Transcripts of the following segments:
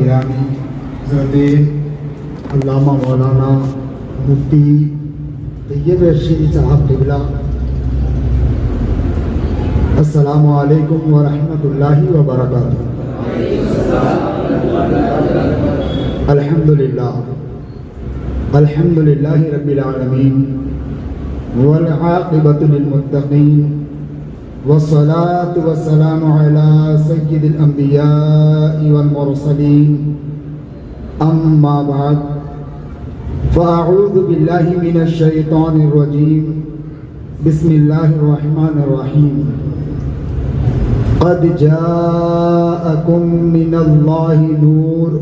گرامی حضرت علامہ مولانا مفتی طیب رشید صاحب قبلہ، السلام علیکم ورحمۃ اللہ وبرکاتہ۔ الحمد للہ رب العالمین والعاقبۃ للمتقین والصلاة والسلام على سید الانبیاء والمرسلین، اما بعد فاعوذ باللہ من الشیطان الرجیم، بسم اللہ الرحمن الرحیم۔ قد جاءکم من اللہ نور،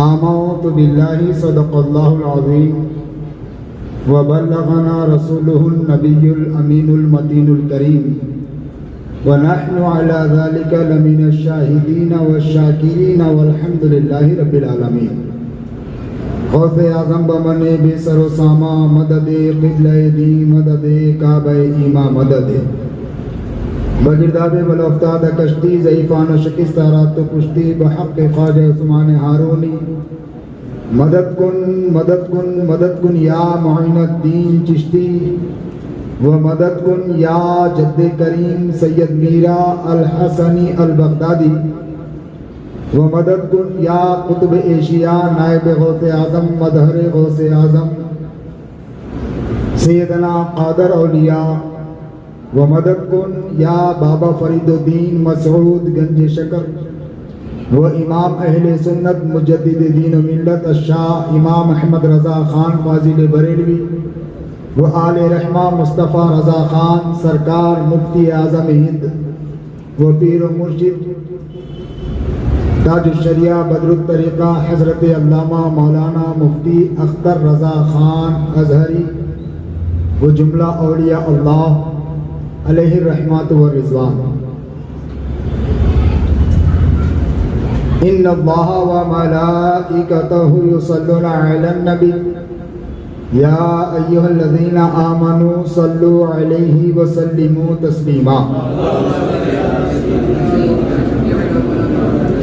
آمنت باللہ صدق اللہ العظیم وبلغنا رسوله النبی الامین المتین الکریم، ونحن على ذلك لمن الشاہدین والشاکرین والحمد للہ رب العالمین۔ غوث اعظم بمن بے سر و ساما مدد قبلہ دی مدد کعبہ ایما مدد، بگرداب بلافتاد کشتی ضعیفان و شکستہ رات و کشتی بحق خواجہ عثمان ہارونی، مدد کن مدد کن مدد کن یا معین الدین چشتی، و مدد کن یا جد کریم سید میرا الحسنی البغدادی، و مدد کن یا قطب ایشیا نائب غوث اعظم مظہر غوث اعظم سیدنا قادر اولیاء، و مدد کن یا بابا فرید الدین مسعود گنج شکر، وہ امام اہل سنت مجدد دین و ملت الشاہ امام احمد رضا خان فاضل بریلوی، وہ آل رحمہ مصطفیٰ رضا خان سرکار مفتی اعظم ہند، وہ پیر و مرشد تاج الشریعہ بدر الطریقہ حضرت علامہ مولانا مفتی اختر رضا خان ازہری، وہ جملہ اولیاء اللہ علیہ الرحمۃ والرضوان۔ ان اللہ وملائکتہ یصلون علی النبی یا ایہا الذین آمنوا صلوا علیہ وسلموا تسلیما۔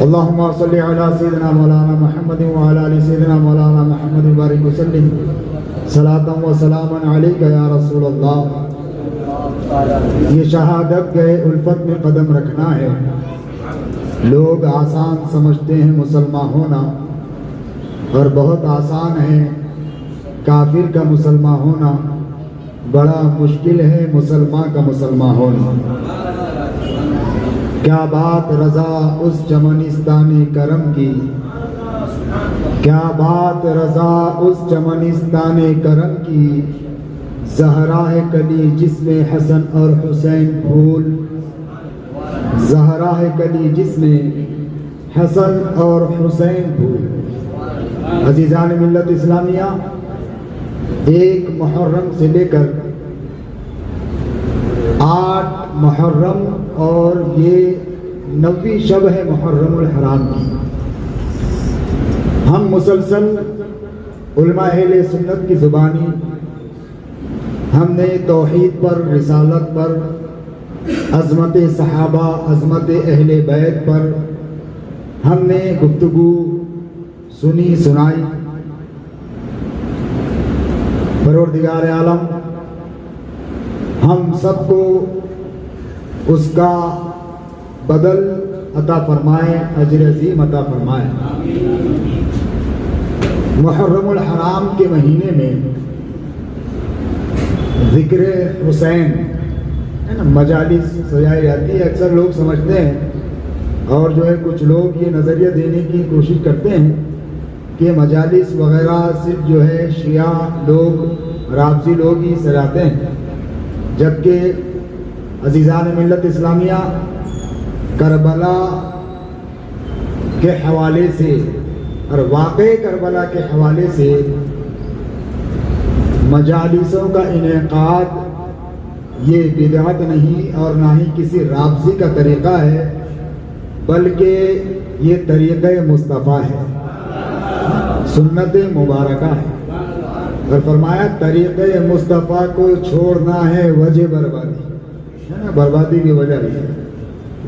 اللہم صل علی سیدنا مولانا محمد وعلی آل سیدنا مولانا محمد وبارک وسلم صلاۃ و سلاما علیک یا رسول اللہ۔ یہ شہادت گئے الفت میں قدم رکھنا ہے۔ لوگ آسان سمجھتے ہیں مسلمان ہونا، اور بہت آسان ہے کافر کا مسلمان ہونا، بڑا مشکل ہے مسلمان کا مسلمان ہونا۔ کیا بات رضا اس چمنستان کرم کی، کیا بات رضا اس چمنستان کرم کی، زہرا ہے کلی جس میں حسن اور حسین پھول، زہرا ہے کلی جس میں حسن اور حسین پھول۔ عزیزان ملت اسلامیہ، ایک محرم سے لے کر 8 محرم اور یہ 9ویں شب ہے محرم الحرام کی، ہم مسلسل علماء اہل سنت کی زبانی ہم نے توحید پر، رسالت پر، عظمت صحابہ، عظمت اہل بیت پر ہم نے گفتگو سنی سنائی۔ پروردگار عالم ہم سب کو اس کا بدل عطا فرمائے، اجر عظیم عطا فرمائے۔ محرم الحرام کے مہینے میں ذکر حسین مجالس سجائی جاتی ہے، اکثر لوگ سمجھتے ہیں، اور جو ہے کچھ لوگ یہ نظریہ دینے کی کوشش کرتے ہیں کہ مجالس وغیرہ صرف جو ہے شیعہ لوگ، رافضی لوگ ہی سجاتے ہیں، جبکہ عزیزان ملت اسلامیہ کربلا کے حوالے سے اور واقع کربلا کے حوالے سے مجالسوں کا انعقاد یہ بدعت نہیں اور نہ ہی کسی رافضی کا طریقہ ہے، بلکہ یہ طریقہ مصطفیٰ ہے، سنت مبارکہ ہے، اور فرمایا طریقہ مصطفیٰ کو چھوڑنا ہے وجہ بربادی ہے نا، بربادی کی وجہ ہے،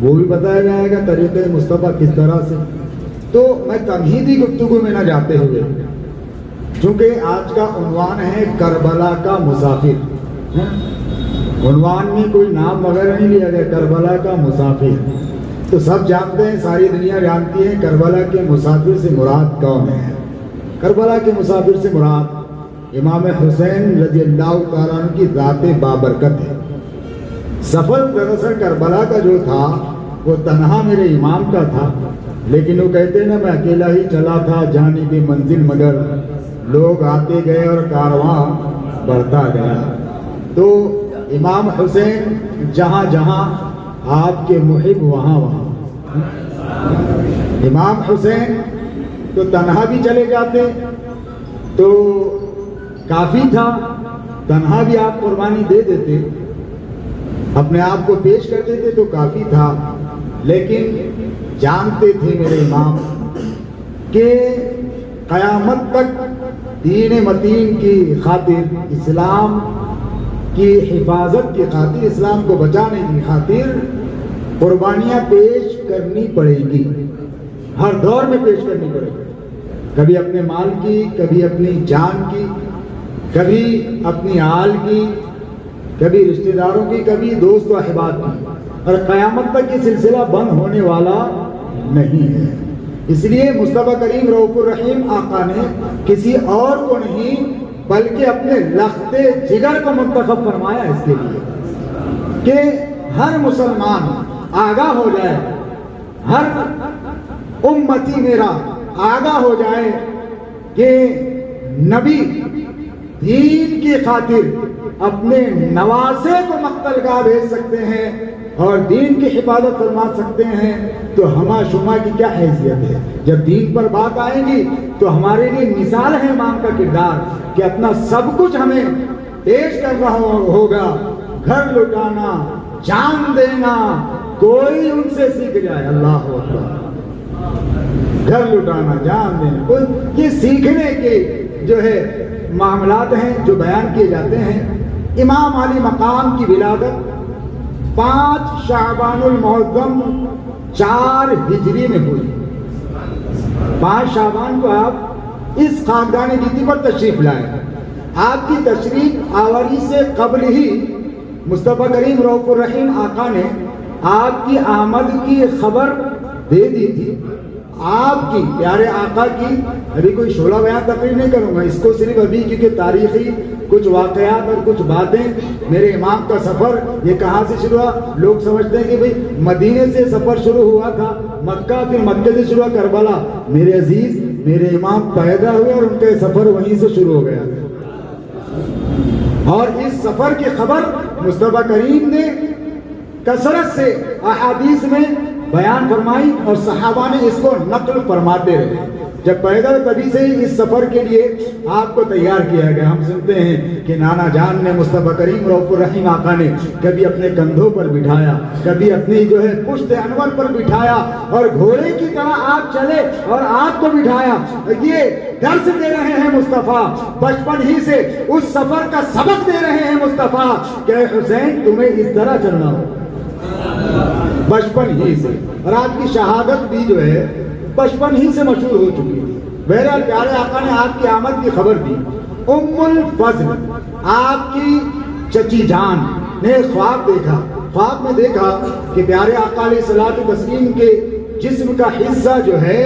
وہ بھی بتایا جائے گا طریقہ مصطفیٰ کس طرح سے۔ تو میں تمہیدی گفتگو میں نہ جاتے ہوئے، چونکہ آج کا عنوان ہے کربلا کا مسافر، عنوان میں کوئی نام وغیرہ نہیں لیا گیا، کربلا کا مسافر، تو سب جانتے ہیں، ساری دنیا جانتی ہے کربلا کے مسافر سے مراد کون ہے۔ کربلا کے مسافر سے مراد امام حسین رضی اللہ تعالیٰ عنہ کی ذات بابرکت ہے۔ سفر دراصل کربلا کا جو تھا وہ تنہا میرے امام کا تھا، لیکن وہ کہتے ہیں نا میں اکیلا ہی چلا تھا جانب منزل، مگر لوگ آتے گئے اور کارواں بڑھتا گیا۔ تو امام حسین جہاں جہاں آپ کے محب وہاں وہاں، امام حسین تو تنہا بھی چلے جاتے تو کافی تھا، تنہا بھی آپ قربانی دے دیتے، اپنے آپ کو پیش کر دیتے تو کافی تھا، لیکن جانتے تھے میرے امام کہ قیامت تک دین متین کی خاطر، اسلام کی حفاظت کی خاطر، اسلام کو بچانے کی خاطر قربانیاں پیش کرنی پڑے گی، ہر دور میں پیش کرنی پڑے گی، کبھی اپنے مال کی، کبھی اپنی جان کی، کبھی اپنی آل کی، کبھی رشتہ داروں کی، کبھی دوست و احباب کی، اور قیامت تک یہ سلسلہ بند ہونے والا نہیں ہے۔ اس لیے مصطفیٰ کریم رؤوف الرحیم آقا نے کسی اور کو نہیں بلکہ اپنے لخت جگر کو منتخب فرمایا اس کے لیے کہ ہر مسلمان آگاہ ہو جائے، ہر امتی میرا آگاہ ہو جائے کہ نبی دین کی خاطر اپنے نواسے کو مقتل گاہ بھیج سکتے ہیں اور دین کی حفاظت فرما سکتے ہیں، تو ہما شما کی کیا حیثیت ہے۔ جب دین پر بات آئے گی تو ہمارے لیے مثال ہے امام کا کردار کہ اپنا سب کچھ ہمیں پیش کر رہا ہوگا، گھر لٹانا، جان دینا، کوئی ان سے سیکھ جائے، اللہ اکبر، گھر لٹانا، جان دینا، یہ سیکھنے کے جو ہے معاملات ہیں جو بیان کیے جاتے ہیں۔ امام علی مقام کی ولادت 5 شعبان المعظم 4 ہجری میں ہوئی۔ 5 شعبان کو آپ اس خاندان گیتی پر تشریف لائے۔ آپ کی تشریف آوری سے قبل ہی مصطفیٰ کریم رؤوف الرحیم آقا نے آپ کی آمد کی خبر دے دی تھی۔ آپ کی پیارے آقا کی ابھی کوئی شعلہ بیان تقریر نہیں کروں گا، اس کو صرف ابھی کیونکہ تاریخی کچھ واقعات اور کچھ باتیں، میرے امام کا سفر یہ کہاں سے شروع ہوا؟ لوگ سمجھتے ہیں کہ بھئی مدینے سے سفر شروع ہوا تھا، مکہ، پھر مکہ سے شروع ہوا کربلا۔ میرے عزیز، میرے امام پیدا ہوئے اور ان کا سفر وہیں سے شروع ہو گیا، اور اس سفر کی خبر مصطفیٰ کریم نے کثرت سے احادیث میں بیان فرمائی اور صحابہ نے اس کو نقل فرماتے رہے۔ جب پیدا تبھی سے ہی اس سفر کے لیے آپ کو تیار کیا گیا۔ ہم سنتے ہیں کہ نانا جان نے مصطفیٰ کریم رؤوف الرحیم آقا نے کبھی اپنے کندھوں پر بٹھایا، کبھی اپنی جو ہے پشت انور پر بٹھایا، اور گھوڑے کی طرح آپ چلے اور آپ کو بٹھایا۔ یہ درس دے رہے ہیں مصطفیٰ، بچپن ہی سے اس سفر کا سبق دے رہے ہیں مصطفیٰ کہ حسین تمہیں اس طرح چلنا ہو، بچپن ہی سے۔ اور آپ کی شہادت بھی جو ہے بچپن ہی سے مشہور ہو چکی تھی۔ بہرحال پیارے آقا نے آپ کی آمد کی خبر دی۔ ام الفضل آپ کی چچی جان نے خواب دیکھا، خواب میں دیکھا کہ پیارے آقا علیہ الصلوۃ والتسلیم کے جسم کا حصہ جو ہے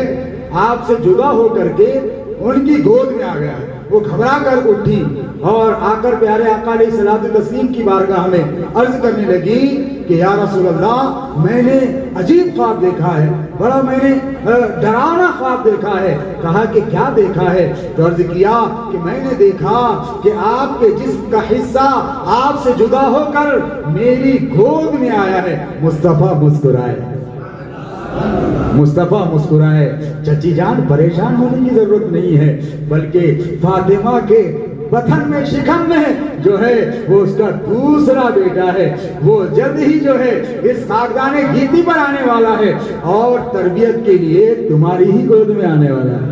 آپ سے جدا ہو کر کے ان کی گود میں آ گیا۔ وہ گھبرا کر اٹھی اور آ کر پیارے آقا علیہ الصلوۃ والتسلیم کی بارگاہ میں عرض کرنے لگی کہ یا رسول اللہ، میں نے عجیب خواب دیکھا ہے، بڑا میں نے ڈراؤنا خواب دیکھا ہے۔ کہا کہ کیا دیکھا ہے؟ تو عرض کیا کہ میں نے دیکھا کہ آپ کے جسم کا حصہ آپ سے جدا ہو کر میری گود میں آیا ہے۔ مصطفیٰ مسکرائے، مصطفیٰ مسکرائے۔ چچی جان پریشان ہونے کی ضرورت نہیں ہے، بلکہ فاطمہ کے بطن میں، شکم میں جو ہے وہ اس کا دوسرا بیٹا ہے، وہ جلد ہی جو ہے اس خاکدان گیتی پر آنے والا ہے اور تربیت کے لیے تمہاری ہی گود میں آنے والا ہے۔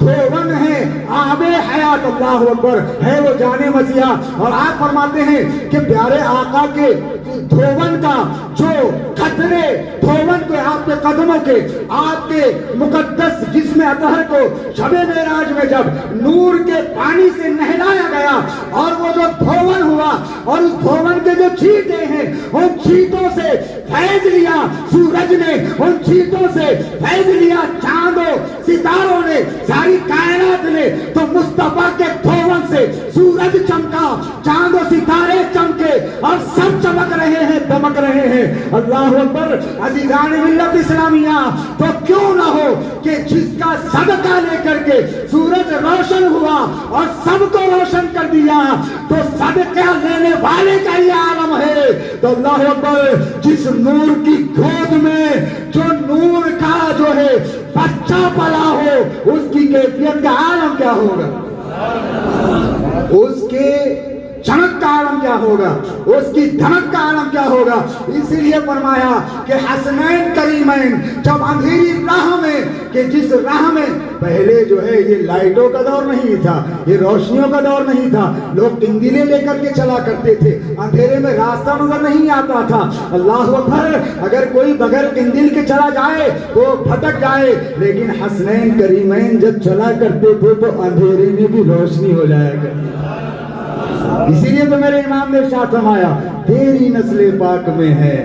دھون ہے آب حیات، اللہ اکبر، ہے وہ جان مسیحا۔ اور آپ فرماتے ہیں کہ پیارے آقا کے دھون کا جو قطرے دھون کے آپ کے قدموں کے آپ کے مقدس جسم اطہر کو شب معراج میں جب نور کے پانی سے نہلایا گیا اور وہ جو دھون ہوا اور اس دھون کے جو چھینٹے ہیں ان چھینٹوں سے فیض لیا سورج نے، ان چھینٹوں سے فیض لیا چاندوں ستاروں نے، ساری کائنات نے، تو مصطفیٰ کے دھون سے سورج چمکا، چاند و ستارے چمکے اور سب چمک رہے ہیں، دمک رہے ہیں۔ اللہ اکبر۔ عزیزان ملت اسلامیہ، تو کیوں نہ ہو کہ جس کا صدقہ لے کر کے سورج روشن ہوا اور سب کو روشن کر دیا، تو صدقہ لینے والے کا یہ عالم ہے۔ تو اللہ اکبر، جس نور کی گود میں جو نور کا جو ہے بچہ پلا ہو، اس کی کیفیت کا عالم کیا ہوگا، اس کے چمک کا عالم کیا ہوگا، اس کی دھمک کا عالم کیا ہوگا۔ اسی لیے فرمایا کہ حسنین کریمین جب اندھیری راہ میں، کہ جس راہ میں پہلے جو ہے یہ لائٹوں کا دور نہیں تھا، یہ روشنیوں کا دور نہیں تھا، لوگ قندیلیں لے کر کے چلا کرتے تھے، اندھیرے میں راستہ نظر نہیں آتا تھا۔ اللہ اکبر، اگر کوئی بغیر قندیل کے چلا جائے تو بھٹک جائے، لیکن حسنین کریمین جب چلا کرتے تھے تو اندھیرے میں بھی روشنی ہو جایا کرتی۔ اسی لیے تو میرے امام نے ارشاد فرمایا، تیری نسل پاک میں ہے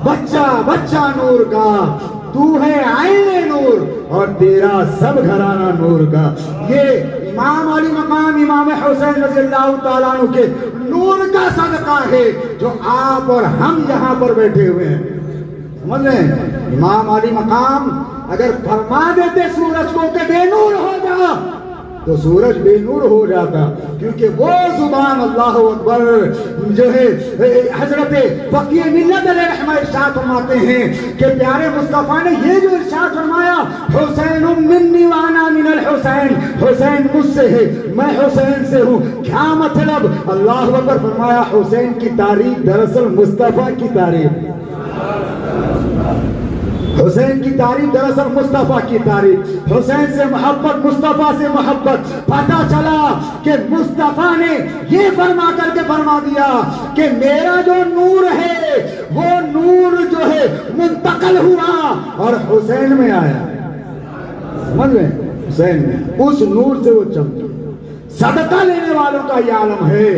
بچہ بچہ نور کا، تو ہے عین نور اور تیرا سب گھرانہ نور کا۔ یہ امام علی مقام امام حسین رضی اللہ تعالیٰ عنہ کے نور کا صدقہ ہے جو آپ اور ہم یہاں پر بیٹھے ہوئے ہیں۔ سمجھ رہے ہیں؟ امام علی مقام اگر فرما دیتے سورج کو کہ بے نور ہو جا، تو سورج بے نور ہو جاتا، کیونکہ وہ زبان اللہ اکبر جو ہے حضرت فقیہ ملت علیہ رحمہ ارشاد فرماتے ہیں کہ پیارے مصطفیٰ نے یہ جو ارشاد فرمایا، حسین منی وانا من الحسین، حسین مجھ سے ہے میں حسین سے ہوں، کیا مطلب؟ اللہ اکبر، فرمایا حسین کی تعریف دراصل مصطفیٰ کی تعریف، حسین کی تعریف دراصل مصطفیٰ کی تعریف، حسین سے محبت، مصطفیٰ سے محبت۔ پتہ چلا کہ مصطفیٰ نے یہ فرما کر کے فرما دیا کہ میرا جو نور ہے وہ نور جو ہے منتقل ہوا اور حسین میں آیا۔ سمجھ گئے؟ حسین میں اس نور سے وہ چمکے۔ صدقہ لینے والوں کا یہ عالم ہے،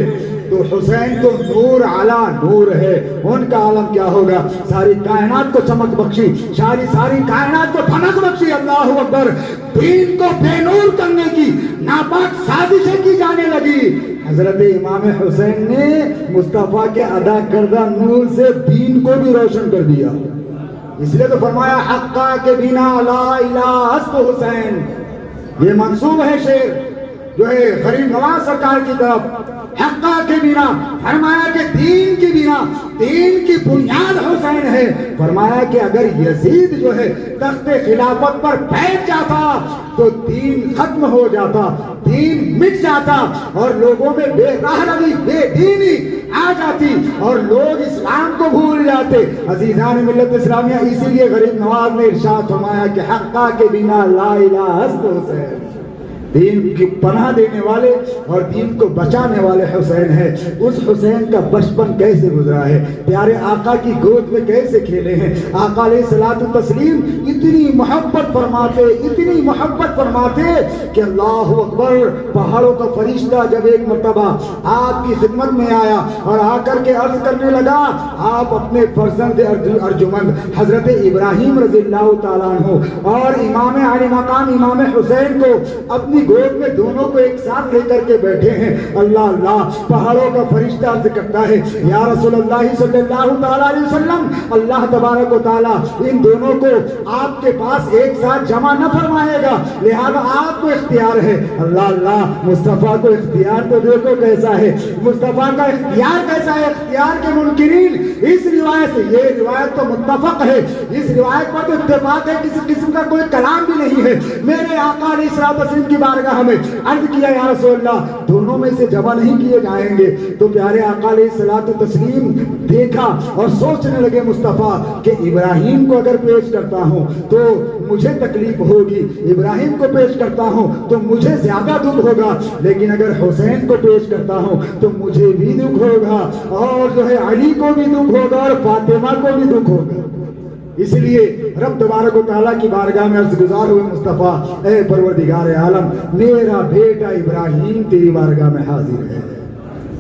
تو حسین تو نور علا نور ہے، ان کا عالم کیا ہوگا؟ ساری کائنات کو چمک بخشی، ساری کائنات کو دھمک بخشی۔ اللہ اکبر۔ دین کو بے نور کرنے کی ناپاک سازشیں کی جانے لگی، حضرت امام حسین نے مصطفیٰ کے عطا کردہ نور سے دین کو بھی روشن کر دیا۔ اس لیے تو فرمایا حقا کے بنا لا الہ حسب حسین، یہ منسوب ہے شعر جو ہے غریب نواز سرکار کی طرف۔ حقا کے بنا، فرمایا کہ دین کی بنا، دین کی بنیاد حسین ہے۔ فرمایا کہ اگر یزید جو ہے تخت خلافت پر بیٹھ جاتا تو دین ختم ہو جاتا، دین مٹ جاتا اور لوگوں میں بے راہ روی، بے دینی آ جاتی اور لوگ اسلام کو بھول جاتے۔ عزیزان ملت اسلامیہ، اسی لیے غریب نواز نے ارشاد فرمایا کہ حقا کے بنا لا الہ حسب حسین، دین کی پناہ دینے والے اور دین کو بچانے والے حسین ہے۔ اس حسین کا بچپن کیسے گزرا ہے، پیارے آقا کی گود میں کیسے کھیلے ہیں۔ آقا علیہ الصلوۃ والتسلیم اتنی محبت فرماتے، اتنی محبت فرماتے کہ اللہ اکبر، پہاڑوں کا فرشتہ جب ایک مرتبہ آپ کی خدمت میں آیا اور آ کر کے عرض کرنے لگا، آپ اپنے فرزند ارجمند حضرت ابراہیم رضی اللہ تعالیٰ عنہ اور امام علی مقام امام حسین کو اپنی گود میں دونوں کو ایک ساتھ لے کر کے بیٹھے ہیں۔ اللہ اللہ، پہاڑوں کا فرشتہ عرض کرتا ہے، یا رسول اللہ صلی اللہ تعالیٰ علیہ وسلم، اللہ تبارک و تعالیٰ ان دونوں کو آپ کے پاس ایک ساتھ جمع نہ فرمائے گا، لہذا آپ کو اختیار ہے۔ اللہ اللہ، مصطفیٰ کو اختیار تو دیکھو کیسا ہے، مصطفیٰ کا اختیار کیسا ہے۔ اختیار کے منکرین اس روایت سے، یہ روایت تو متفق ہے، اس روایت پر تو اتفاق ہے، کسی قسم کا کوئی کلام بھی نہیں ہے۔ میرے آقا علیہ الصلوۃ والسلام کی بارگاہ میں عرض کیا یا رسول اللہ دونوں میں سے جمع نہیں کیے جائیں گے؟ تو پیارے آقا علیہ الصلوۃ والتسلیم دیکھا اور سوچنے لگے مصطفیٰ کہ ابراہیم کو اگر پیش کرتا ہوں تو مجھے تکلیف ہوگی، ابراہیم کو پیش کرتا ہوں تو مجھے زیادہ دکھ ہوگا، لیکن اگر حسین کو پیش کرتا ہوں تو مجھے بھی دکھ ہوگا اور جو ہے علی کو بھی دکھ ہوگا اور فاطمہ کو بھی دکھ ہوگا۔ اس لیے رب تبارک و تعالیٰ کی بارگاہ میں عرض گزار ہوئے مصطفیٰ اے پروردگار عالم میرا بیٹا ابراہیم تیری بارگاہ میں حاضر ہے،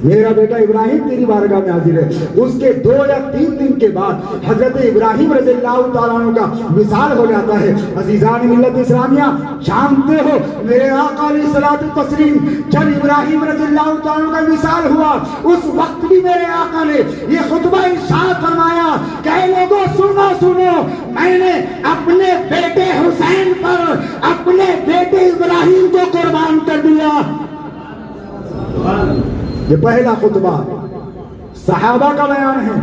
میرا بیٹا ابراہیم تیری بارگاہ میں حاضر ہے۔ اس کے 2 یا 3 دن کے بعد حضرت ابراہیم رضی اللہ تعالیٰ عنہ کا وصال ہو جاتا ہے۔ عزیزان ملت اسلامیہ جانتے ہو میرے آقا علیہ الصلوۃ والتسلیم جب ابراہیم رضی اللہ تعالیٰ عنہ کا وصال ہوا اس وقت بھی میرے آقا نے یہ خطبہ ارشاد فرمایا کہ اے لوگوں سنو سنو، میں نے اپنے بیٹے حسین پر اپنے بیٹے ابراہیم کو قربان کر دیا۔ یہ پہلا خطبہ صحابہ کا بیان ہے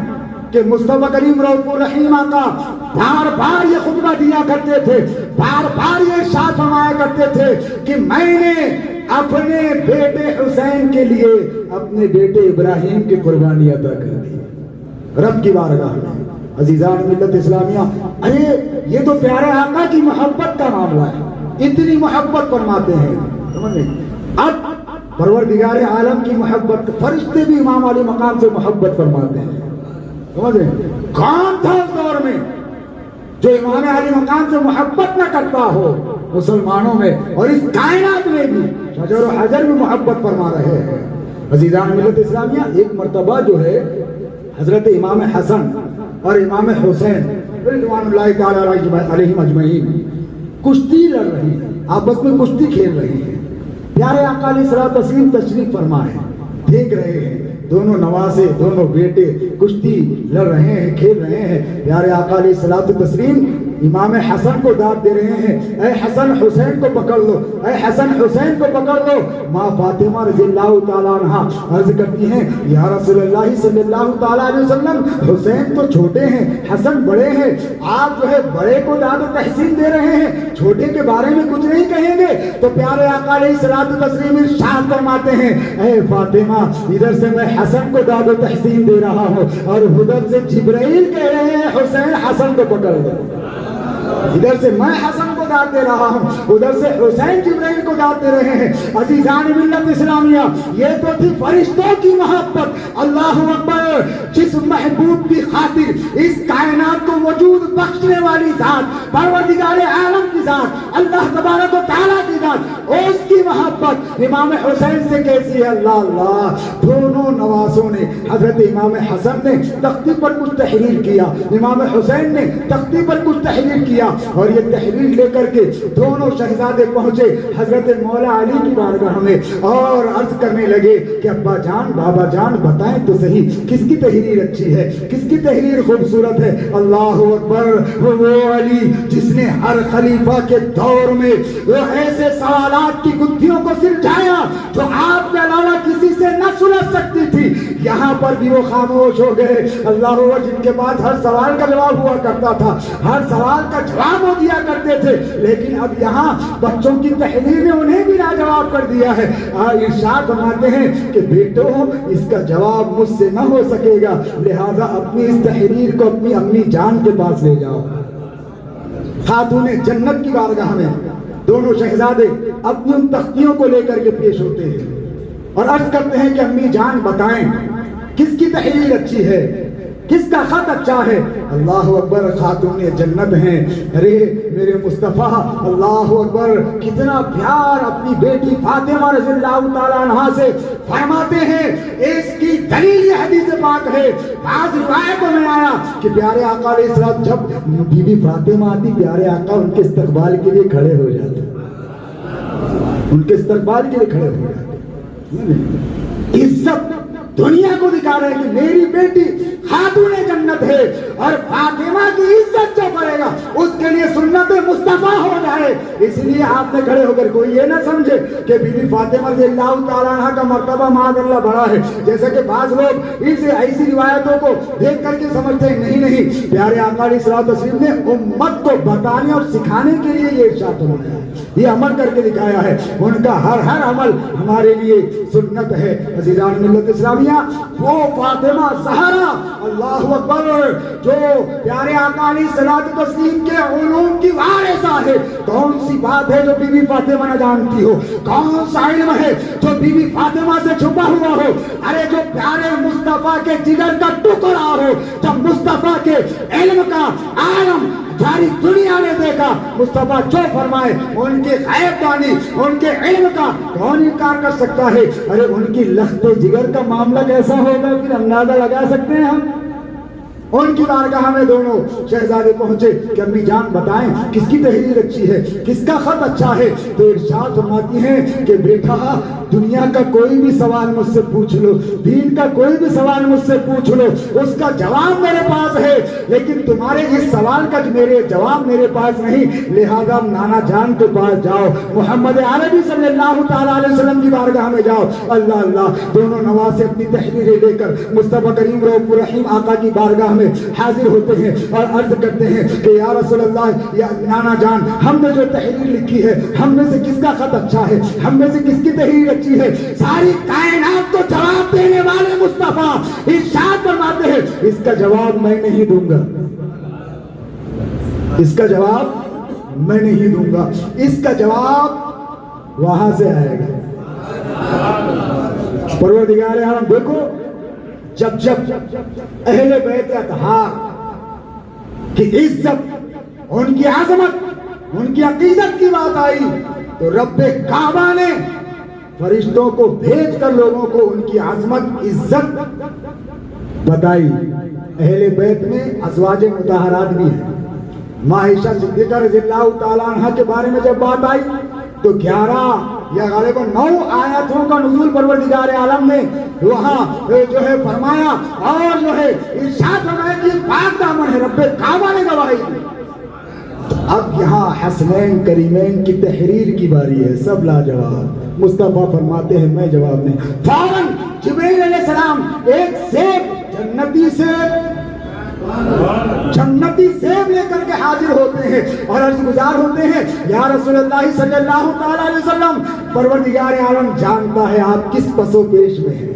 کہ مصطفیٰ کریم رؤوف الرحیم آقا بار بار یہ خطبہ دیا کرتے تھے، بار بار یہ ارشاد فرمایا کرتے تھے کہ میں نے اپنے بیٹے حسین کے لیے اپنے بیٹے ابراہیم کی قربانی عطا کر دی رب کی بارگاہ میں۔ عزیزان ملت اسلامیہ ارے یہ تو پیارے آقا کی محبت کا معاملہ ہے، اتنی محبت فرماتے ہیں، سمجھ اب پروردگار عالم کی محبت، فرشتے بھی امام علی مقام سے محبت فرماتے ہیں، سمجھ رہے ہیں؟ کون تھا اس دور میں جو امام علی مقام سے محبت نہ کرتا ہو؟ مسلمانوں میں اور اس کائنات میں بھی شجر و حجر بھی محبت فرما رہے ہیں۔ عزیزان ملت اسلامیہ ایک مرتبہ جو ہے حضرت امام حسن اور امام حسین رضوان اللہ تعالی علیہم اجمعین کشتی لڑ رہی ہیں، آپس میں کشتی کھیل رہی ہیں۔ پیارے آقا علیہ الصلوۃ والتسلیم تشریف فرما ہے، دیکھ رہے ہیں دونوں نواسے دونوں بیٹے کشتی لڑ رہے ہیں، کھیل رہے ہیں۔ پیارے آقا علیہ الصلوۃ والتسلیم امام حسن کو داد دے رہے ہیں، اے حسن حسین کو پکڑ لو، اے حسن حسین کو پکڑ لو۔ ماں فاطمہ رضی اللہ تعالیٰ عنہ عرض کرتی ہیں یا رسول اللہ صلی اللہ تعالیٰ علیہ وسلم حسین تو چھوٹے ہیں، حسن بڑے ہیں، آپ جو ہے بڑے کو داد و تحسین دے رہے ہیں، چھوٹے کے بارے میں کچھ نہیں کہیں گے؟ تو پیارے آقا علیہ الصلوۃ والتسلیم ارشاد فرماتے ہیں اے فاطمہ ادھر سے میں حسن کو داد و تحسین دے رہا ہوں اور ادھر سے جبرائیل کہہ رہے ہیں حسین حسن کو پکڑ لو۔ ادھر سے میں حسن کو داد دے رہا ہوں، ادھر سے حسین جبرائیل کو داد دے رہے ہیں۔ عزیزان ملت اسلامیہ یہ تو تھی فرشتوں کی محبت۔ اللہ اکبر، جس محبوب کی خاطر اس کائنات کو وجود بخشنے والی ذات پروردگار عالم کی ذات اللہ تبارک و تعالیٰ کی ذات اس کی محبت امام حسین سے کیسی ہے؟ اللہ اللہ، دونوں نواسوں نے حضرت امام حسن نے تختی پر کچھ تحریر کیا، امام حسین نے تختی پر کچھ تحریر کیا اور یہ تحریر لے کر کے دونوں شہزادے پہنچے حضرت مولا علی کی بارگاہ میں اور عرض کرنے لگے کہ ابا جان بابا جان بتائیں تو صحیح کس کی تحریر اچھی ہے، کس کی تحریر خوبصورت ہے؟ اللہ اکبر، وہ علی جس نے ہر خلیفہ کے دور میں وہ ایسے سوالات کی گتھیوں کو سلجھایا جو آپ کے علاوہ کسی سے نہ سلجھ سکتی تھی، یہاں پر بھی وہ خاموش ہو گئے۔ اللہ اکبر، جن کے پاس ہر سوال کا جواب ہوا کرتا تھا، ہر سوال کا جواب وہ دیا کرتے تھے، لیکن اب یہاں بچوں کی تحریر نے انہیں بھی لاجواب کر دیا ہے۔ ارشاد فرماتے ہیں کہ بیٹو اس کا جواب مجھ سے نہ ہو سکے گا، لہذا اپنی اس تحریر کو اپنی امی جان کے پاس لے جاؤ۔ خاتون جنت کی بارگاہ میں دونوں شہزادے اپنی ان تختیوں کو لے کر کے پیش ہوتے ہیں اور عرض کرتے ہیں کہ امی جان بتائیں کس کی تحریر اچھی ہے، کس کا خط اچھا ہے؟ اللہ اکبر، خاتون جنت ہیں، ارے میرے مصطفیٰ، اللہ اکبر، کتنا پیار اپنی بیٹی فاطمہ رضی اللہ تعالیٰ عنہا سے فرماتے ہیں۔ اس کی دلیل یہ حدیث پاک ہے، بعض روایتوں میں آیا کہ پیارے آقا علیہ السلام جب بی بی فاطمہ آتی پیارے آقا ان کے استقبال کے لیے کھڑے ہو جاتے، ان کے استقبال کے لیے کھڑے ہو جاتے۔ عزت دنیا کو دکھا رہے ہیں کہ میری بیٹی خاتون جنت ہے اور فاطمہ کی عزت جو کرے گا اس کے لیے سنت مصطفیٰ ہو جائے۔ اس لیے آپ نے کھڑے ہو کر کوئی یہ نہ سمجھے کہ بی بی فاطمہ رضی اللہ تعالیٰ عنہ کا مرتبہ معاذ اللہ بڑا ہے، جیسا کہ بعض لوگ اس ایسی روایتوں کو دیکھ کر کے سمجھتے ہیں۔ نہیں نہیں، پیارے آقا علیہ الصلوۃ والتسلیم نے امت کو بتانے اور سکھانے کے لیے یہ ارشاد فرمایا ہے، یہ عمل کر کے دکھایا ہے۔ ان کا ہر عمل ہمارے لیے سنت ہے۔ عزیزان ملت اسلامیہ، وہ فاطمہ زہرا، اللہ اکبر، جو پیارے آقا علیہ الصلوۃ والتسلیم کے علوم کی وارثہ ہے، کون سی بات ہے جو بی بی فاطمہ نہ جانتی ہو؟ کون سا علم ہے جو بی بی فاطمہ سے چھپا ہوا ہو؟ ارے جو پیارے مصطفیٰ کے جگر کا ٹکڑا ہو، جب مصطفیٰ کے علم کا عالم ساری دنیا نے دیکھا، مصطفیٰ جو فرمائے ان کے غیب دانی، ان کے علم کا کون انکار کر سکتا ہے؟ ارے ان کی لخت جگر کا معاملہ کیسا ہوگا، پھر اندازہ لگا سکتے ہیں ہم۔ ان کی بارگاہ میں دونوں شہزادے پہنچے کہ امی جان بتائیں کس کی تحریر اچھی ہے، کس کا خط اچھا ہے؟ تو ارشاد فرماتی ہیں کہ بیٹا، دنیا کا کوئی بھی سوال مجھ سے پوچھ لو، دین کا کوئی بھی سوال مجھ سے پوچھ لو، اس کا جواب میرے پاس ہے، لیکن تمہارے اس سوال کا میرے جواب میرے پاس نہیں، لہذا نانا جان کے پاس جاؤ، محمد عربی صلی اللہ تعالیٰ علیہ وسلم کی بارگاہ میں جاؤ۔ اللہ اللہ، دونوں نواسے اپنی تحریریں لے کر مصطفیٰ کریم رؤوف الرحیم آقا کی بارگاہ میں حاضر ہوتے ہیں اور عرض کرتے ہیں کہ یا رسول اللہ، یا نانا جان، ہم نے جو تحریر لکھی ہے، ہم میں سے کس کا خط اچھا ہے، ہم میں سے کس کی تحریر اچھی ہے؟ ساری کائنات کو جواب دینے والے مصطفیٰ ارشاد فرماتے ہیں اس کا جواب میں نہیں دوں گا، اس کا جواب میں نہیں دوں گا، اس کا جواب وہاں سے آئے گا۔ پروردگار عالم دیکھو، جب اہل بیت اطہار کی عزت، ان کی عظمت، ان کی عقیدت کی بات آئی تو رب کعبہ نے فرشتوں کو بھیج کر لوگوں کو ان کی عظمت، عزت بتائی۔ اہل بیت میں ازواج مطہرات بھی ہیں۔ ماں عائشہ صدیقہ رضی اللہ تعالیٰ عنہ کے بارے میں جب بات آئی تو 11 یا غالباً 9 آیاتوں کا نزول پروردگار عالم نے وہاں جو ہے فرمایا، اور جو ہے ارشاد فرمایا کہ پاک دامن ہے، رب کعبہ نے گواہی دی۔ اب یہاں حسنین کریمین کی تحریر کی باری ہے، سب لاجواب۔ مصطفیٰ فرماتے ہیں میں جواب نہیں۔ فوراً جبریل علیہ السلام ایک سیب، جنتی سیب لے کر کے حاضر ہوتے ہیں اور عرض گزار ہوتے ہیں یا رسول اللہ صلی اللہ تعالیٰ علیہ وسلم، پروردگار عالم جانتا ہے آپ کس پس و پیش میں ہیں۔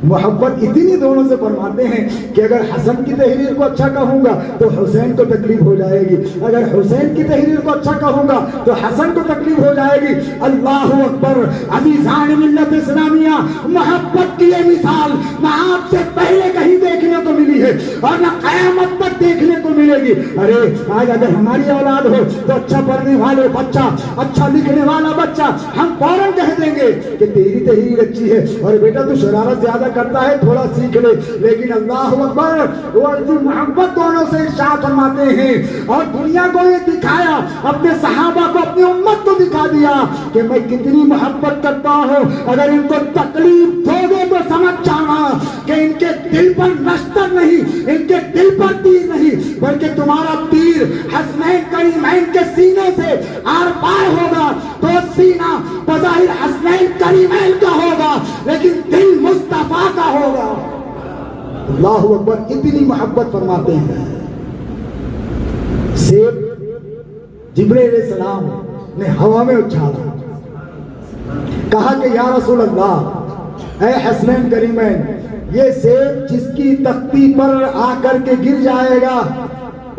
محبت اتنی دونوں سے فرماتے ہیں کہ اگر حسن کی تحریر کو اچھا کہوں گا تو حسین کو تکلیف ہو جائے گی، اگر حسین کی تحریر کو اچھا کہوں گا تو حسن کو تکلیف ہو جائے گی۔ اللہ اکبر۔ عزیزان ملت اسلامیہ، محبت کی یہ مثال نہ آپ سے پہلے کہیں دیکھنے کو ملی ہے اور نہ قیامت تک دیکھنے کو ملے گی۔ ارے آج اگر ہماری اولاد ہو تو اچھا پڑھنے والے بچہ، اچھا لکھنے والا بچہ، ہم فوراً کہہ دیں گے کہ تیری تحریر اچھی ہے اور بیٹا تو شرارت زیادہ کرتا ہے، تھوڑا سیکھ لے۔ لیکن اللہ اکبر، وہ محبت دونوں سے ارشاد فرماتے ہیں اور دنیا کو یہ دکھایا، اپنے صحابہ کو، اپنی امت کو دکھا دیا کہ میں کتنی محبت کرتا ہوں۔ اگر ان کو تکلیف دو گے تو سمجھ جانا کہ ان کے دل پر نشتر نہیں، ان کے دل پر تیر نہیں، بلکہ تمہارا تیر حسنین کریمین کے سینے سے آر پار ہوگا تو سینہ بظاہر حسنین کریمین کا ہوگا لیکن دل مصطفیٰ کا ہوگا۔ اللہ اکبر، اتنی محبت فرماتے ہیں۔ سیب جبریل علیہ السلام نے ہوا میں اچھالا، کہا کہ یا رسول اللہ، اے حسنین کریمین، یہ سیب جس کی تختی پر آ کر کے گر جائے گا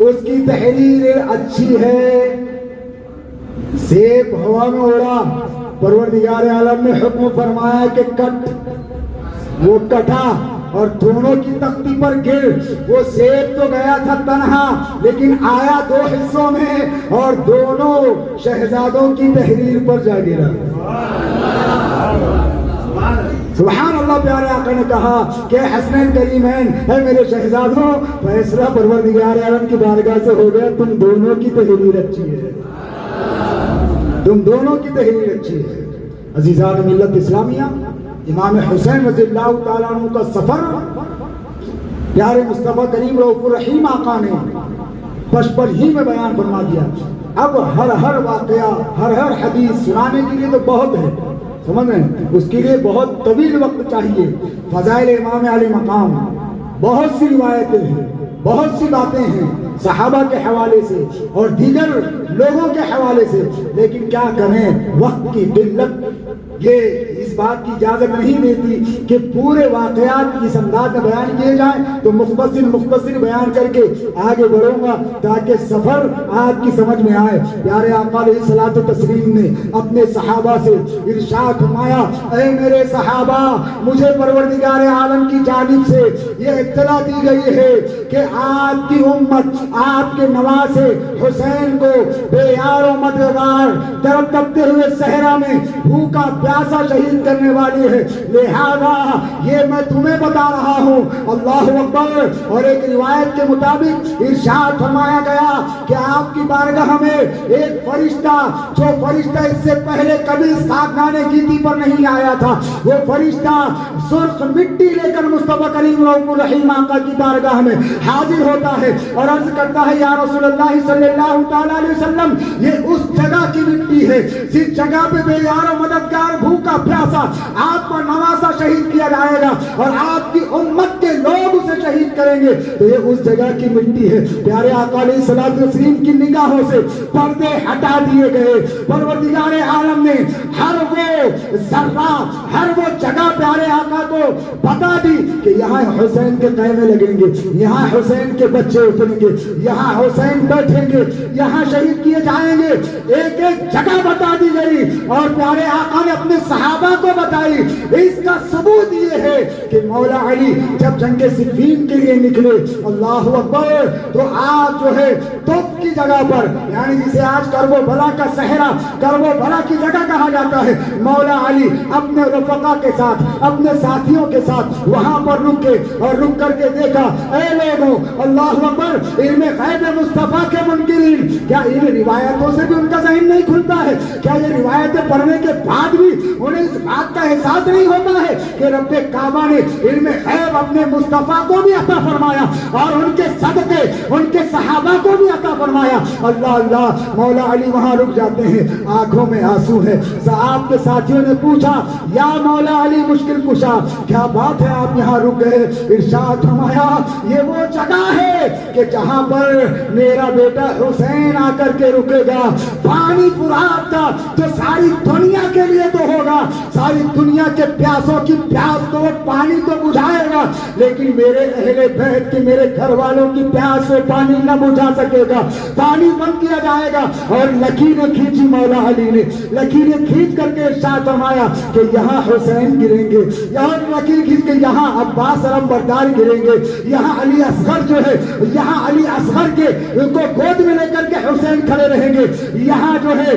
اس کی تحریر اچھی ہے۔ سیب ہوا میں اڑا، پروردگار عالم نے حکم فرمایا کہ کٹ، وہ کٹا اور دونوں کی تختی پر گر۔ وہ سیب تو گیا تھا تنہا لیکن آیا 2 حصوں میں اور دونوں شہزادوں کی تحریر پر جا گرا۔ سبحان اللہ۔ پیارے آقا نے کہا کہ حسنین کریمین، اے میرے شہزادوں، فیصلہ پروردگار عالم کی بارگاہ سے ہو گیا، تم دونوں کی تحریر اچھی ہے، تم دونوں کی تحریر اچھی ہے۔ عزیزان ملت اسلامیہ، امام حسین رضی اللہ تعالیٰ عنہ کا سفر پیارے مصطفیٰ کریم رؤوف الرحیم آقا نے بچپن ہی میں بیان فرما دیا۔ اب ہر واقعہ ہر حدیث سنانے کے لیے تو بہت ہے، سمجھ رہے ہیں، اس کے لیے بہت طویل وقت چاہیے۔ فضائل امام علی مقام، بہت سی روایتیں ہیں، بہت سی باتیں ہیں صحابہ کے حوالے سے اور دیگر لوگوں کے حوالے سے، لیکن کیا کریں، وقت کی قلت یہ اس بات کی اجازت نہیں دیتی کہ پورے واقعات اس انداز میں بیان کیے جائیں، تو مختصر بیان کر کے آگے بڑھوں گا تاکہ سفر آپ کی سمجھ میں آئے۔ پیارے آقا علیہ الصلوۃ والتسلیم نے اپنے صحابہ سے ارشاد فرمایا، اے میرے صحابہ، مجھے پروردگار عالم کی جانب سے یہ اطلاع دی گئی ہے کہ آپ کی امت، آپ کے نواسے حسین کو بے یار و مددگار تڑپتے ہوئے صحرا میں بھوکا پیاسا شہید کرنے والی ہے، لہذا یہ میں تمہیں بتا رہا ہوں۔ اللہ اکبر۔ اور ایک روایت کے مطابق ارشاد فرمایا گیا کہ آپ کی بارگاہ میں ایک فرشتہ، جو فرشتہ اس سے پہلے کبھی اس خاکدان گیتی پر نہیں آیا تھا، وہ فرشتہ سرخ مٹی لے کر مصطفیٰ کریم رؤوف الرحیم آقا کی بارگاہ میں حاضر ہوتا ہے اور عرض کرتا ہے، یا رسول اللہ صلی اللہ تعالیٰ علیہ وسلم، یہ اس جگہ کی مٹی ہے جس جگہ پہ بے یار و مددگار بھوکا پیاسا آپ کو نواسا شہید کیا جائے گا اور آپ کی امت کے لوگ اسے شہید کریں گے، تو یہ اس جگہ کی مٹی ہے۔ پیارے آقا علیہ الصلوۃ والتسلیم کی نگاہوں سے پردے ہٹا دیے گئے، پروردگار عالم نے ہر وہ ذرہ، ہر وہ جگہ پیارے آقا کو بتا دی کہ یہاں حسین کے خیمے لگیں گے، یہاں حسین کے بچے اتریں گے، یہاں حسین بیٹھیں گے، یہاں شہید کیے جائیں گے، ایک ایک جگہ بتا دی گئی اور پیارے آقا نے اپنے صحابہ کو بتائی۔ اس کا ثبوت یہ ہے کہ مولا علی جب جنگ صفین کے لیے نکلے، اللہ اکبر، تو آج جو ہے توپ کی جگہ پر، یعنی جسے آج کربو بلا کا صحرا، کربو بلا کی جگہ کہا جاتا ہے، مولا علی اپنے رفقا کے ساتھ، اپنے ساتھیوں کے ساتھ وہاں پر رکے اور رک کر کے دیکھا، اے لوگوں، اللہ اکبر، علم غیب مصطفیٰ کے منکرین، کیا ان روایتوں سے بھی ان کا ذہن نہیں کھلتا ہے؟ کیا یہ روایتیں پڑھنے کے بعد بھی انہیں اس بات کا احساس نہیں ہوتا ہے کہ رب کعبہ نے علم غیب اپنے مصطفیٰ کو بھی عطا فرمایا اور ان کے صدقے ان کے صحابہ کو بھی عطا فرمایا؟ اللہ اللہ، مولا علی وہاں رک جاتے ہیں، آنکھوں میں آنسو ہے۔ صحابہ کے ساتھیوں نے پوچھا، یا مولا علی مشکل کشا، کیا بات ہے آپ یہاں رک گئے؟ ارشاد فرمایا، یہ وہ جگہ ہے کہ جہاں پر میرا بیٹا حسین آ کر کے رکے گا، پانی فرات کا جو ساری دنیا کے لیے تو ہوگا، ساری دنیا کے پیاسوں کی پیاس تو وہ پانی تو بجھائے گا، لیکن میرے اہل بیت کے، میرے گھر والوں کی پیاس سے پانی نہ بجھا سکے گا، پانی بند کیا جائے گا۔ اور لکیریں کھینچی مولا علی نے، لکیریں کھینچ کر کے ارشاد فرمایا کہ یہاں حسین گریں گے، یہاں لکیر کھینچ کے یہاں عباس علم بردار گریں گے، یہاں علی اصغر جو ہے، یہاں علی اصغر کے کو گود میں لے کر کے حسین کھڑے رہیں گے، یہاں جو ہے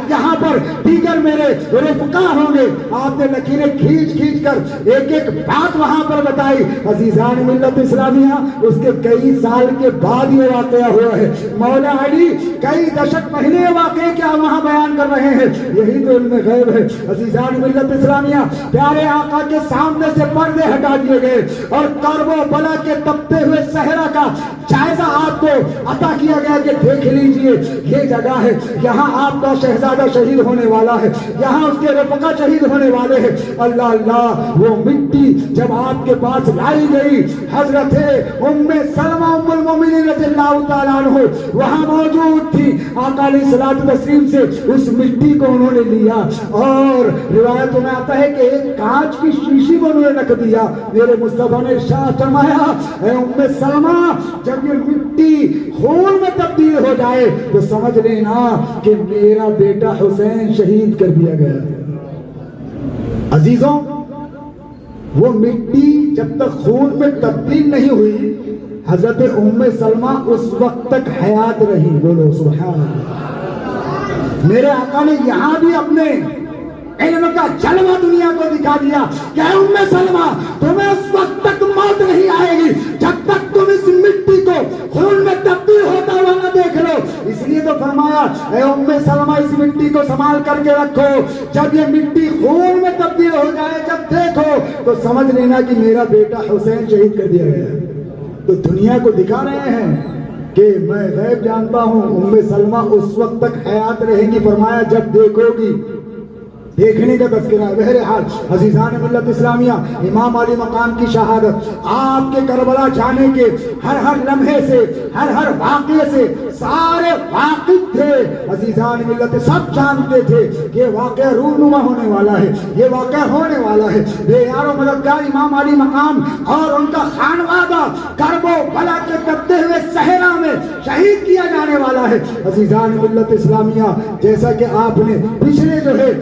یہاں پر دیگر میرے رفقا ہوں گے۔ آپ نے لکیریں کھینچ کر ایک ایک بات وہاں پر بتائی۔ عزیزان ملت اسلامیہ، اس کے کئی سال کے بعد یہ واقعہ ہوا ہے۔ مولا علی کئی دشک پہلے واقعے کیا وہاں بیان کر رہے ہیں، یہی تو علم غیب ہے۔ عزیزان ملت اسلامیہ، پیارے آقا کے سامنے سے پردے ہٹا دیے گئے اور کرب و بلا کے تپتے ہوئے صحرا کا جائزہ آپ کو عطا کیا گیا کہ دیکھ لیجئے، یہ جگہ ہے، یہاں آپ کا شہزادہ شہید ہونے والا ہے، یہاں اس کے رفقا شہید ہونے والے ہیں۔ اللہ اللہ، وہ مٹی جب آپ کے پاس لائی گئی، حضرت ام سلمہ ام المومنین رضی اللہ تعالیٰ عنہ وہاں موجود تھی۔ آقا علیہ الصلوۃ والتسلیم سے اس مٹی کو انہوں نے لیا اور روایتوں میں آتا ہے کہ ایک کانچ کی شیشی کو انہوں نے رکھ دیا۔ میرے مصطفیٰ نے ارشاد فرمایا، اے ام سلمہ، جب یہ مٹی خون میں تبدیل ہو جائے تو سمجھ لینا کہ میرا بیٹا حسین شہید کر دیا گیا۔ عزیزوں، وہ مٹی جب تک خون میں تبدیل نہیں ہوئی، حضرت ام سلمہ اس وقت تک حیات رہی۔ بولو سبحان اللہ۔ میرے آقا نے یہاں بھی اپنے علم کا جلوہ دنیا کو دکھا دیا کہ ام سلمہ، تمہیں اس وقت تک موت نہیں آئے گی جب تک تم اس مٹی کو خون میں تبدیل ہوتا ہوا نہ دیکھ لو۔ اس لیے تو فرمایا، اے ام سلمہ، اس مٹی کو سنبھال کر کے رکھو، جب یہ مٹی خون میں تبدیل ہو جائے، جب دیکھو تو سمجھ لینا کہ میرا بیٹا حسین شہید کر دیا گیا۔ تو دنیا کو دکھا رہے ہیں کہ میں غیب جانتا ہوں ام سلمہ اس وقت تک حیات رہے گی، فرمایا جب دیکھو گی، دیکھنے کا تذکرہ ہے۔ بہرحال عزیزان ملت اسلامیہ، امام علی مقام کی شہادت، آپ کے کربلا جانے کے ہر ہر لمحے سے، ہر ہر واقعے سے سارے واقف تھے۔ عزیزان ملت سب جانتے تھے کہ یہ واقعہ رونما ہونے والا ہے، یہ واقعہ ہونے والا ہے۔ بے یار و مددگار امام علی مقام اور ان کا خانوادہ کرب و بلا کے تپتے ہوئے صحرا میں شہید کیا جانے والا ہے۔ عزیزان ملت اسلامیہ، جیسا کہ آپ نے پچھلے جو ہے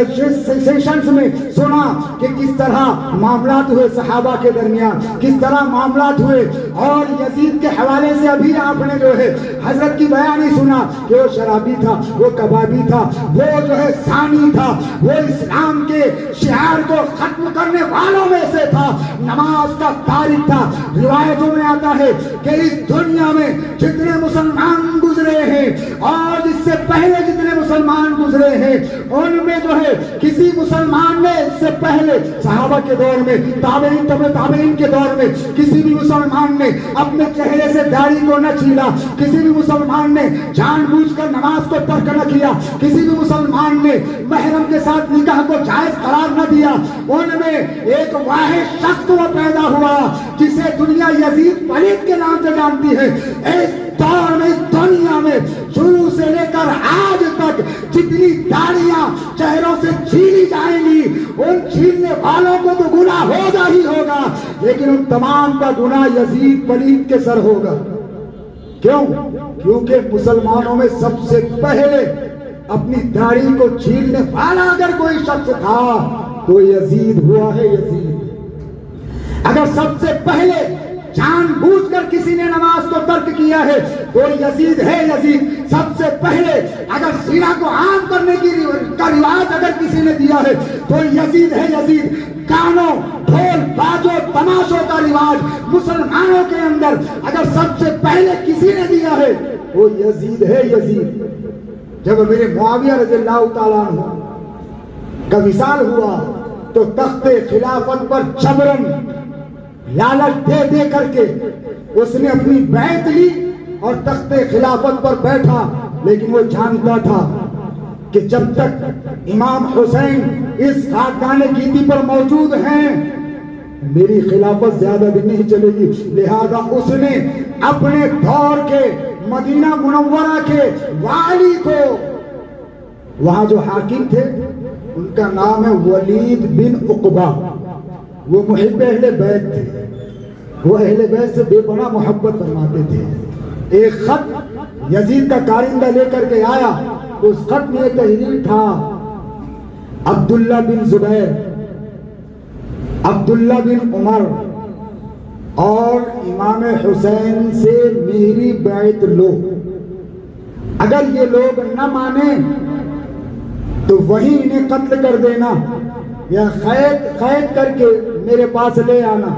سیشنز میں سنا کہ کس طرح معاملات ہوئے صحابہ کے درمیان، کس طرح معاملات ہوئے، اور یزید کے حوالے سے ابھی آپ نے جو ہے حضرت کی بیان ہی سنا کہ وہ شرابی تھا، وہ کبابی تھا، وہ جو ہے زانی تھا، وہ اسلام کے شعار کو ختم کرنے والوں میں سے تھا، نماز کا تارک تھا۔ روایتوں میں آتا ہے کہ اس دنیا میں جتنے مسلمان گزرے ہیں اور اس سے پہلے جتنے مسلمان گزرے ہیں، ان میں جو ہے کسی مسلمان نے اس سے پہلے صحابہ کے دور میں، تابعین تبع تابعین کے دور میں، کسی بھی مسلمان نے اپنے چہرے سے داڑھی کو نہ چھیلا، کسی بھی مسلمان نے جان بوجھ کر نماز کو ترک نہ کیا، کسی بھی مسلمان نے محرم کے ساتھ نکاح کو جائز قرار نہ دیا۔ ان میں ایک واحد شخص وہ پیدا ہوا جسے دنیا یزید پلید کے نام سے جانتی ہے۔ اس دور میں، اس دنیا میں شروع سے لے کر آج تک جتنی داڑیاں چہروں سے چھیلی جائیں گی، ان چھیلنے والوں کو تو گناہ ہوگا ہی ہوگا، لیکن ان تمام کا گناہ یزید پلید کے سر ہوگا۔ کیوں؟ کیونکہ مسلمانوں میں سب سے پہلے اپنی داڑھی کو چھیلنے والا اگر کوئی شخص تھا تو یزید ہوا ہے۔ یزید اگر سب سے پہلے جان بوجھ کر کسی نے نماز کو ترک کیا ہے تو یزید ہے۔ یزید سب سے پہلے اگر زنا کو عام کرنے کا رواج اگر کسی نے دیا ہے تو یزید ہے۔ یزید گانوں، ڈھول باجوں، تماشوں کا رواج مسلمانوں کے اندر اگر سب سے پہلے کسی نے دیا ہے وہ یزید ہے۔ یزید جب میرے معاویہ رضی اللہ تعالیٰ عنہ کا وصال ہوا تو تخت خلافت پر جبرن لالچ دے دے کر کے اس نے اپنی بیعت لی اور تخت خلافت پر بیٹھا، لیکن وہ جانتا تھا کہ جب تک امام حسین اس خاکدان گیتی پر موجود ہیں میری خلافت زیادہ دن نہیں چلے گی۔ لہذا اس نے اپنے دور کے مدینہ منورہ کے والی کو، وہاں جو حاکم تھے ان کا نام ہے ولید بن عقبہ، وہ محب اہل بیت تھے، وہ اہل بیت سے بے پناہ محبت فرماتے تھے۔ ایک خط یزید کا کارندہ لے کر کے آیا، اس خط میں ایک تحریر تھا، عبداللہ بن زبیر، عبداللہ بن عمر اور امام حسین سے میری بیعت لو، اگر یہ لوگ نہ مانیں تو وہیں انہیں قتل کر دینا یا قید کر کے میرے پاس لے آنا۔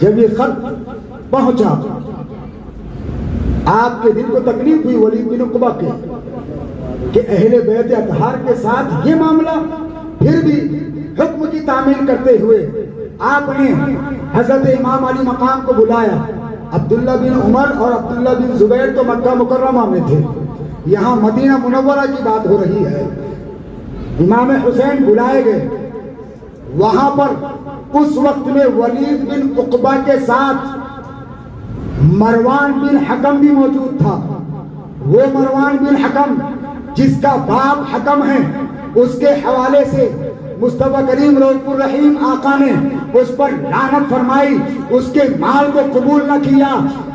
جب یہ خط پہنچا آپ کے دل کو تکلیف ہوئی ولید بن عقبہ کے کہ اہل بیت اطہار کے ساتھ یہ معاملہ، پھر بھی حکم کی تعمیل کرتے ہوئے آپ نے حضرت امام علی مقام کو بلایا۔ عبداللہ بن عمر اور عبداللہ بن زبیر تو مکہ مکرمہ میں تھے، یہاں مدینہ منورہ کی بات ہو رہی ہے۔ امام حسین بلائے گئے، وہاں پر اس وقت میں ولید بن عقبہ کے ساتھ مروان بن حکم بھی موجود تھا۔ وہ مروان بن حکم جس کا باپ حکم ہے، اس کے حوالے سے مصطفیٰ کریم رؤوف الرحیم آقا نے اس پر لعنت فرمائی، اس کے مال کو قبول نہ کیا،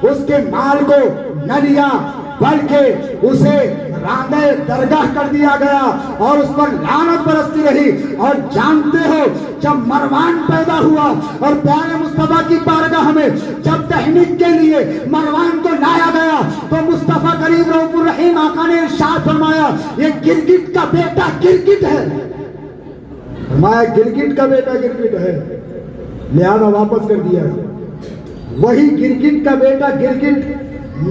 اس کے مال کو نہ لیا، بلکہ اسے راندہ درگاہ کر دیا گیا اور اس پر لعنت برستی رہی۔ اور جانتے ہو جب مروان پیدا ہوا اور پیارے مصطفیٰ کی بارگاہ میں جب تحنیک کے لیے مروان کو لایا گیا تو مصطفیٰ کریم رؤوف الرحیم آقا نے ارشاد فرمایا یہ گرگٹ کا بیٹا گرگٹ ہے، فرمایا گرگٹ کا بیٹا گرگٹ ہے، لہذا واپس کر دیا۔ وہی گرگٹ کا بیٹا گرگٹ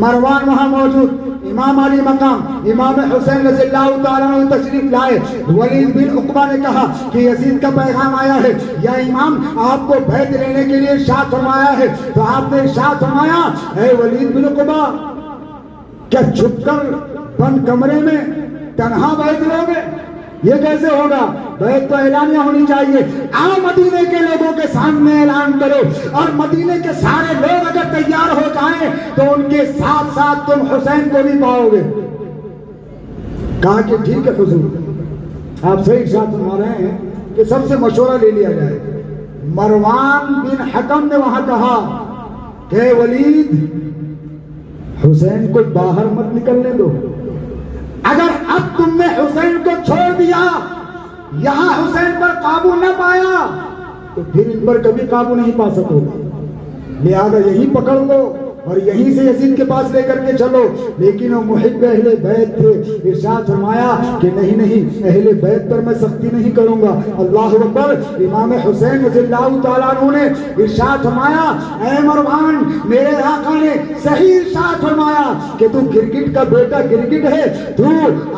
مروان وہاں موجود، امام علی مقام، امام حسین رضی اللہ تعالیٰ عنہ تشریف لائے. ولید بن عقبہ نے کہا کہ یزید کا پیغام آیا ہے، یا امام آپ کو بیعت لینے کے لیے ارشاد فرمایا ہے. تو آپ نے ارشاد فرمایا اے ولید بن عقبہ کیا چھپ کر بند کمرے میں تنہا بیعت لو گے؟ یہ کیسے ہوگا؟ بیعت تو اعلانیہ ہونی چاہیے. آؤ مدینے کے لوگوں کے سامنے اعلان کرو، اور مدینے کے سارے لوگ اگر تیار ہو جائیں تو ان کے ساتھ ساتھ تم حسین کو بھی پاؤ گے. کہا کہ ٹھیک ہے حضور، آپ صحیح ارشاد فرما رہے ہیں کہ سب سے مشورہ لے لیا جائے. مروان بن حکم نے وہاں کہا کہ ولید حسین کو باہر مت نکلنے دو. اگر اب تم نے حسین کو چھوڑ دیا، یہاں حسین پر قابو نہ پایا، تو پھر ان پر کبھی قابو نہیں پا سکو گے. لہذا یہیں پکڑ لو اور یہیں سے یزید کے پاس لے کر کے چلو. لیکن وہ محب اہل بیت تھے. ارشاد فرمایا کہ نہیں نہیں، اہل بیت پر میں سختی نہیں کروں گا. اللہ اکبر. امام حسین رضی اللہ تعالیٰ عنہ نے ارشاد فرمایا اے مروان، میرے آقا نے صحیح ارشاد فرمایا کہ تو گرگٹ کا بیٹا گرگٹ ہے، تو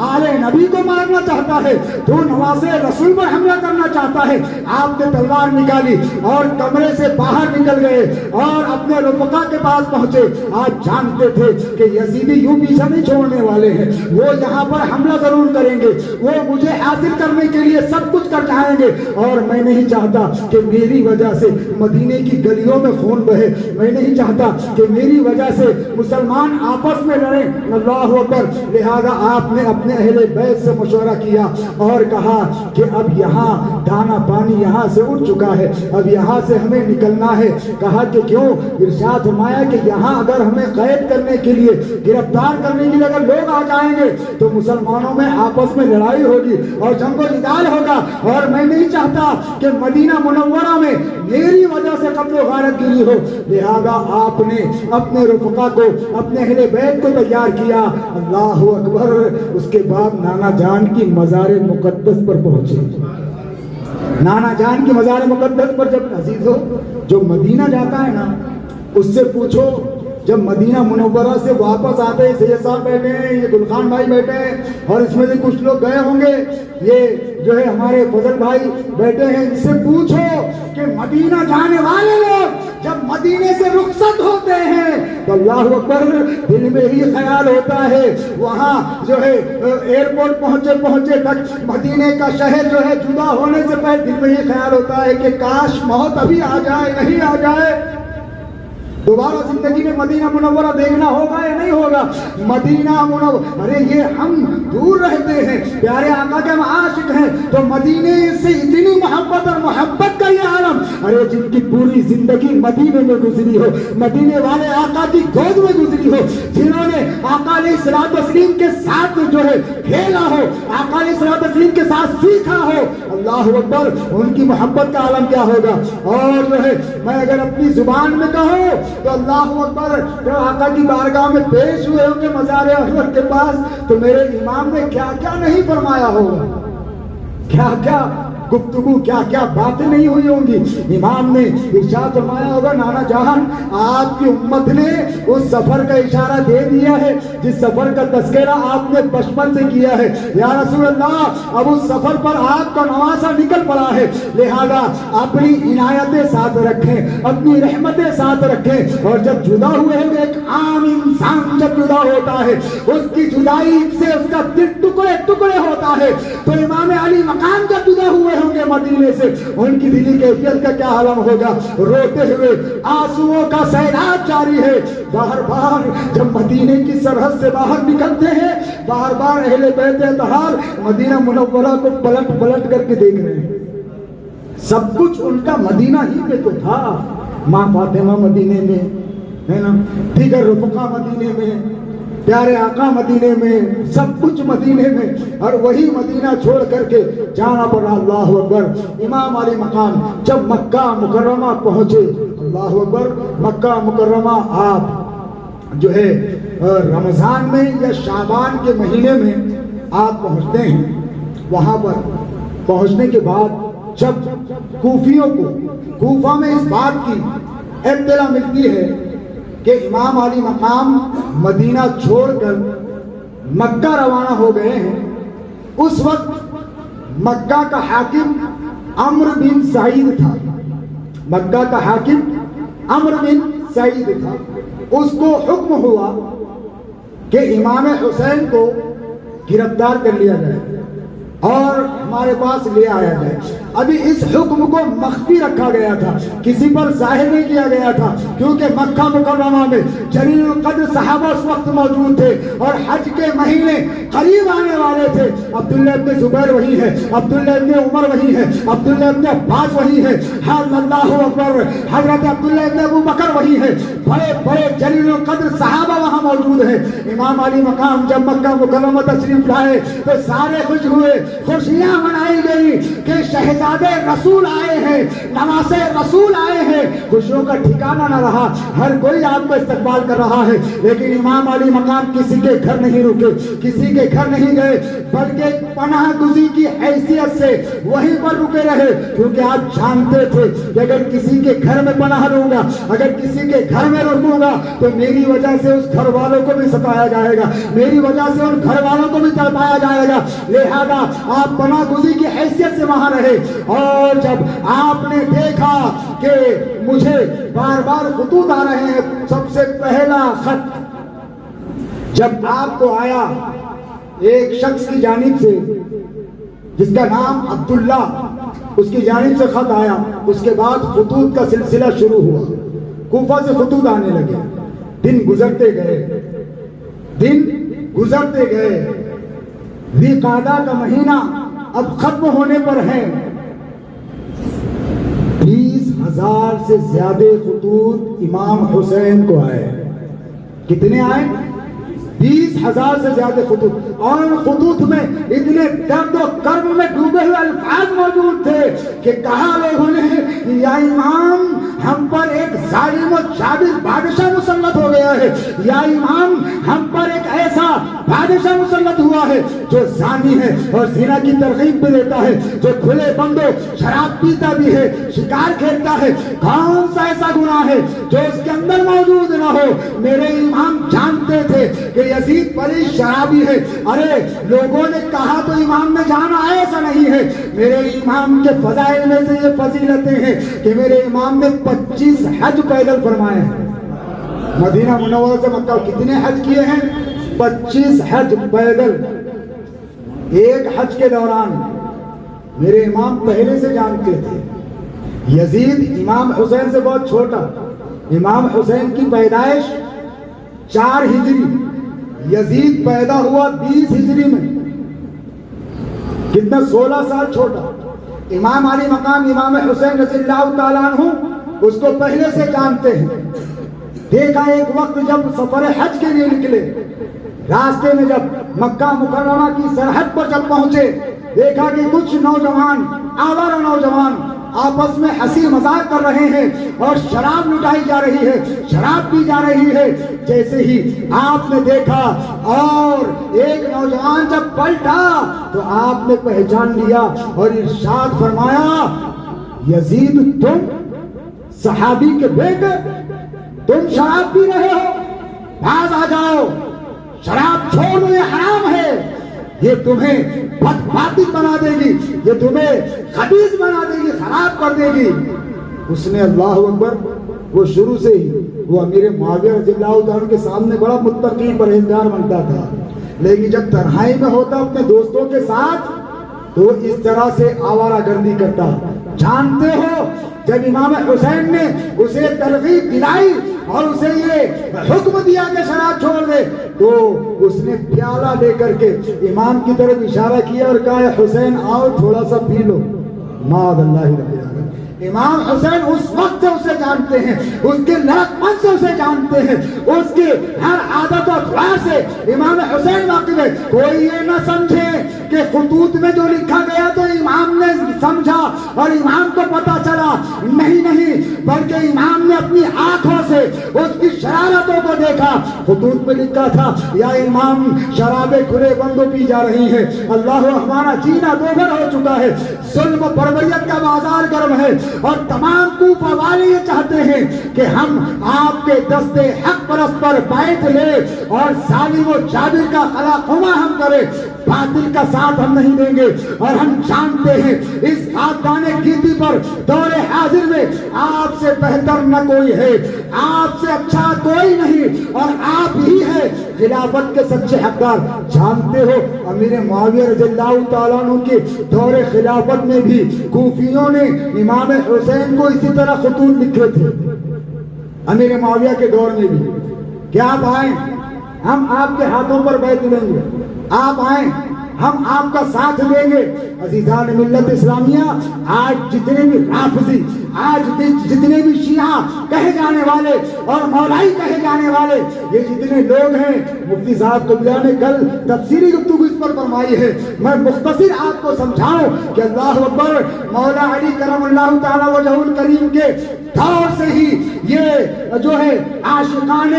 آل نبی کو مارنا چاہتا ہے، تو نواز رسول پر حملہ کرنا چاہتا ہے. آپ نے تلوار نکالی اور کمرے سے باہر نکل گئے اور اپنے رفقا کے پاس پہنچے. آج جانتے تھے کہ یزیدی یوں پیچھے نہیں چھوڑنے والے ہیں، وہ یہاں پر حملہ ضرور کریں گے، وہ مجھے حاصل کرنے کے لیے سب کچھ کر جائیں گے. اور میں نہیں چاہتا کہ میری وجہ سے مدینے کی گلیوں میں خون بہے، میں نہیں چاہتا کہ میری وجہ سے مسلمان آپس میں لڑیں. اللہ اکبر. لہذا آپ نے اپنے اہل بیت سے مشورہ کیا اور کہا کہ اب یہاں دانا پانی یہاں سے اٹھ چکا ہے، اب یہاں سے ہمیں نکلنا ہے. کہا کہ کیوں؟ ارشاد فرمایا کہ یہاں اگر ہمیں قید کرنے کے لیے، گرفتار کرنے کے لیے اگر لوگ آ جائیں گے تو مسلمانوں میں آپس میں لڑائی ہوگی اور جنگ و جدال ہوگا، اور میں نہیں چاہتا کہ مدینہ منورہ میں میری وجہ سے قتل و غارت گیری ہو. لہذا آپ نے اپنے رفقا کو، اپنے اہل بیت کو تیار کیا. اللہ اکبر. اس کے بعد نانا جان کی مزار مقدس پر پہنچے. نانا جان کی مزار مقدس پر جب عزیز ہو، جو مدینہ جاتا ہے نا، اس سے پوچھو جب مدینہ منورہ سے واپس آتے ہیں، سید صاحب بیٹھے ہیں، یہ گلخان بھائی بیٹھے ہیں، اور اس میں سے کچھ لوگ گئے ہوں گے، یہ جو ہے ہمارے فضل بھائی بیٹھے ہیں، اس سے پوچھو کہ مدینہ جانے والے لوگ جب مدینے سے رخصت ہوتے ہیں تو اللہ اکبر دل میں ہی خیال ہوتا ہے، وہاں جو ہے ایئرپورٹ پہنچے تک مدینے کا شہر جو ہے جدا ہونے سے پہلے دل میں ہی خیال ہوتا ہے کہ کاش موت ابھی آ جائے، نہیں آ جائے. دوبارہ زندگی میں مدینہ منورہ دیکھنا ہوگا یا نہیں ہوگا؟ مدینہ منورہ، ارے یہ ہم دور رہتے ہیں، پیارے آقا کے ہم عاشق ہیں، تو مدینے سے اتنی محبت اور محبت کا یہ عالم، ارے جن کی پوری زندگی مدینے میں گزری ہو، مدینے والے آقا کی گود میں گزری ہو، جنہوں نے آقا علیہ الصلوۃ والتسلیم کے ساتھ جو ہے کھیلا ہو، آقا علیہ الصلوۃ والتسلیم کے ساتھ سیکھا ہو، اللہ اکبر، ان کی محبت کا عالم کیا ہوگا. اور جو ہے میں اگر اپنی زبان میں کہوں تو اللہ اکبر، جو آقا کی بارگاہ میں پیش ہوئے ہوں گے مزار احمد کے پاس، تو میرے امام نے کیا کیا نہیں فرمایا ہوگا، کیا کیا گفتگو، کیا کیا باتیں نہیں ہوئی ہوں گی. امام نے ارشاد فرمایا ہوگا نانا جان، آپ کی امت نے اس سفر کا اشارہ دے دیا ہے جس سفر کا تذکرہ آپ نے بچپن سے کیا ہے. یا رسول اللہ، اب اس سفر پر آپ کا نواسا نکل پڑا ہے، لہذا اپنی عنایتیں ساتھ رکھیں، اپنی رحمتیں ساتھ رکھیں. اور جب جدا ہوئے ہیں، ایک عام انسان جب جدا ہوتا ہے، اس کی جدائی سے اس کا دل ٹکڑے ٹکڑے ہوتا ہے. تو امام علی مقام جب جدا ہوئے ہوں گے مدینے سے، ان کی دلی کیفیت کا کیا عالم ہوگا. روتے ہوئے آنسوؤں کا سیلاب جاری ہے. بار بار جب مدینے کی سرحد سے باہر نکلتے ہیں، بار بار اہل بیت اطہار مدینہ منورہ کو پلٹ پلٹ کر کے دیکھ رہے ہیں. سب کچھ ان کا مدینہ ہی میں تو تھا. ماں فاطمہ مدینے میں ہے نا، دیگر رفقا مدینے میں، پیارے آقا مدینے میں، سب کچھ مدینے میں، اور وہی مدینہ چھوڑ کر کے جانا پڑا. اللہ اکبر. امام علی مقام جب مکہ مکرمہ پہنچے، اللہ اکبر، مکہ مکرمہ آپ جو ہے رمضان میں یا شعبان کے مہینے میں آپ پہنچتے ہیں. وہاں پر پہنچنے کے بعد جب کوفیوں کو کوفہ میں اس بات کی اطلاع ملتی ہے کہ امام علی مقام مدینہ چھوڑ کر مکہ روانہ ہو گئے ہیں، اس وقت مکہ کا حاکم عمرو بن سعید تھا، مکہ کا حاکم عمرو بن سعید تھا۔ اس کو حکم ہوا کہ امام حسین کو گرفتار کر لیا جائے اور ہمارے پاس لے آیا جائے۔ ابھی اس حکم کو مخفی رکھا گیا تھا، کسی پر ظاہر نہیں کیا گیا تھا، کیونکہ مکہ مکرمہ میں جلیل القدر صحابہ اس وقت موجود تھے اور حج کے مہینے قریب آنے والے تھے۔ عبداللہ ابن زبیر وہی ہے، عبداللہ ابن عمر وہی ہے، عبداللہ ابن عباس وہی ہے، اللہ اکبر، حضرت عبداللہ ابن ابو بکر وہی ہے، بڑے بڑے جلیل القدر صحابہ وہاں موجود ہیں۔ امام علی مقام جب مکہ مکرمہ تشریف لائے تو سارے خوش ہوئے، خوشیاں منائی گئی کہ شہزادے رسول آئے ہیں، نواسے رسول آئے ہیں۔ خوشیوں کا ٹھکانہ نہ رہا، ہر کوئی آپ کا استقبال کر رہا ہے، لیکن امام علی مقام کسی کے گھر نہیں رکے، کسی کے گھر نہیں گئے، بلکہ پناہ گزین کی حیثیت سے وہیں پر رکے رہے، کیونکہ آپ جانتے تھے کہ اگر کسی کے گھر میں پناہ لوں گا، اگر کسی کے گھر میں رکوں گا تو میری وجہ سے اس گھر والوں کو بھی ستایا جائے گا، میری وجہ سے ان گھر والوں کو بھی تڑپایا جائے گا، لہذا آپ پناہ گزین کی حیثیت سے وہاں رہے۔ اور جب آپ نے دیکھا کہ مجھے بار بار خطوط آ رہے ہیں، سب سے پہلا خط جب آپ کو آیا ایک شخص کی جانب سے جس کا نام عبداللہ، اس کی جانب سے خط آیا، اس کے بعد خطوط کا سلسلہ شروع ہوا، کوفہ سے خطوط آنے لگے، دن گزرتے گئے، دن گزرتے گئے، ذی قعدہ کا مہینہ اب ختم ہونے پر ہے۔ 20,000 سے زیادہ خطوط امام حسین کو آئے۔ کتنے آئے؟ 20,000 سے زیادہ خطوط، اور ان خطوط میں اتنے درد و کرب میں ڈوبے ہوئے الفاظ موجود تھے کہ کہا لوگوں نے یا امام ہم پر ایک ظالم و جابر بادشاہ مسلط ہو گیا ہے، یا امام ہم پر ایک ایسا بادشاہ مسلط ہوا ہے جو زانی ہے اور زنا کی ترغیب بھی دیتا ہے، جو کھلے بندوں شراب پیتا بھی ہے، شکار کھیلتا ہے، کون سا ایسا گناہ ہے جو اس کے اندر موجود نہ ہو۔ میرے امام جانتے تھے کہ یزید بڑی شرابی ہے، ارے لوگوں نے کہا تو امام نے جانا ایسا نہیں ہے۔ میرے امام کے فضائل میں سے یہ فضیلتیں ہیں کہ میرے امام نے 25 حج پیدل فرمائے ہیں۔ مدینہ منورہ سے مکہ کتنے حج کیے ہیں؟ 25 حج پیدل۔ ایک حج کے دوران میرے امام پہلے سے جانتے تھے یزید امام حسین سے بہت چھوٹا، امام حسین کی پیدائش 4 ہجری، یزید پیدا ہوا 20 ہجری میں، کتنا 16 سال چھوٹا۔ امام علی مقام امام حسین رضی اللہ تعالیٰ عنہ اس کو پہلے سے جانتے ہیں۔ دیکھا ایک وقت جب سفر حج کے لیے نکلے، راستے میں جب مکہ مکرمہ کی سرحد پر جب پہنچے، دیکھا کہ کچھ نوجوان، آوارہ نوجوان آپس میں ہنسی مذاق کر رہے ہیں اور شراب لٹائی جا رہی ہے، شراب پی جا رہی ہے۔ جیسے ہی آپ نے دیکھا اور ایک نوجوان جب پلٹا تو آپ نے پہچان لیا اور ارشاد فرمایا، یزید تم صحابی کے بیٹے، تم شراب پی رہے ہو، باز آ جاؤ، شراب چھوڑ دو، یہ حرام ہے، یہ تمہیں بدباطل بنا دے گی، یہ تمہیں خبیث بنا دے گی، خراب کر دے گی۔ اس نے اللہ اکبر، وہ شروع سے ہی وہ امیر معاویہ رضی اللہ عنہ کے سامنے بڑا متقی پرہیزگار بنتا تھا، لیکن جب تنہائی میں ہوتا اپنے دوستوں کے ساتھ تو اس طرح سے آوارہ گردی کرتا۔ جانتے ہو جب امام حسین نے اسے ترغیب دلائی اور اسے یہ حکم دیا کہ شراب چھوڑ دے، تو اس نے پیالہ لے کر کے امام کی طرف اشارہ کیا اور کہا حسین آؤ تھوڑا سا پی لو، معاذ اللہ رب العالمین۔ امام حسین اس وقت سے اسے جانتے ہیں، اس کے لڑکپن سے اسے جانتے ہیں، اس کی ہر عادت و اخلاق سے امام حسین واقف ہے۔ کوئی یہ نہ سمجھے کہ کہ خطوط میں جو لکھا گیا تو امام نے سمجھا اور امام کو پتا چلا، نہیں بلکہ امام نے اپنی آنکھوں سے اس کی شرارتوں کو دیکھا۔ خطوط میں لکھا تھا یا امام شرابیں کھلے بندوں پی جا رہی ہیں، اللہ ہمارا جینا دوبھر ہو چکا ہے، ظلم و بربریت کا بازار گرم ہے، اور تمام کوفہ والے یہ چاہتے ہیں کہ ہم آپ کے دستے حق پرست پر بیعت لے اور ظالم و جابر کا خلاخواہ ہم کرے، باطل کا ساتھ ہم نہیں دیں گے۔ اور ہم جانتے ہیں اس خاکدان گیتی پر دور حاضر میں آپ سے بہتر نہ کوئی ہے، آپ سے اچھا کوئی نہیں، اور آپ ہی ہے خلافت کے سچے حقدار۔ جانتے ہو امیر معاویہ رضی اللہ تعالیٰ عنہ کے دور خلافت میں بھی کوفیوں نے امام حسین کو اسی طرح خطوط لکھے تھے، امیر معاویہ کے دور میں بھی، کہ آپ آئیں ہم آپ کے ہاتھوں پر بیعت لیں گے، آپ آئیں ہم آپ کا ساتھ دیں گے۔ عزیزان ملت اسلامیہ، آج جتنے بھی رافضی، آج جتنے بھی شیعہ کہے جانے والے اور مولائی کہے جانے والے، یہ جتنے لوگ ہیں، مفتی صاحب قبلہ نے کل تفصیلی گفتگو اس پر فرمائی ہے، میں مختصر آپ کو سمجھاؤں کہ اللہ اکبر، مولا علی کرم اللہ تعالی وجہ الکریم کے دور سے ہی یہ جو ہے عاشقان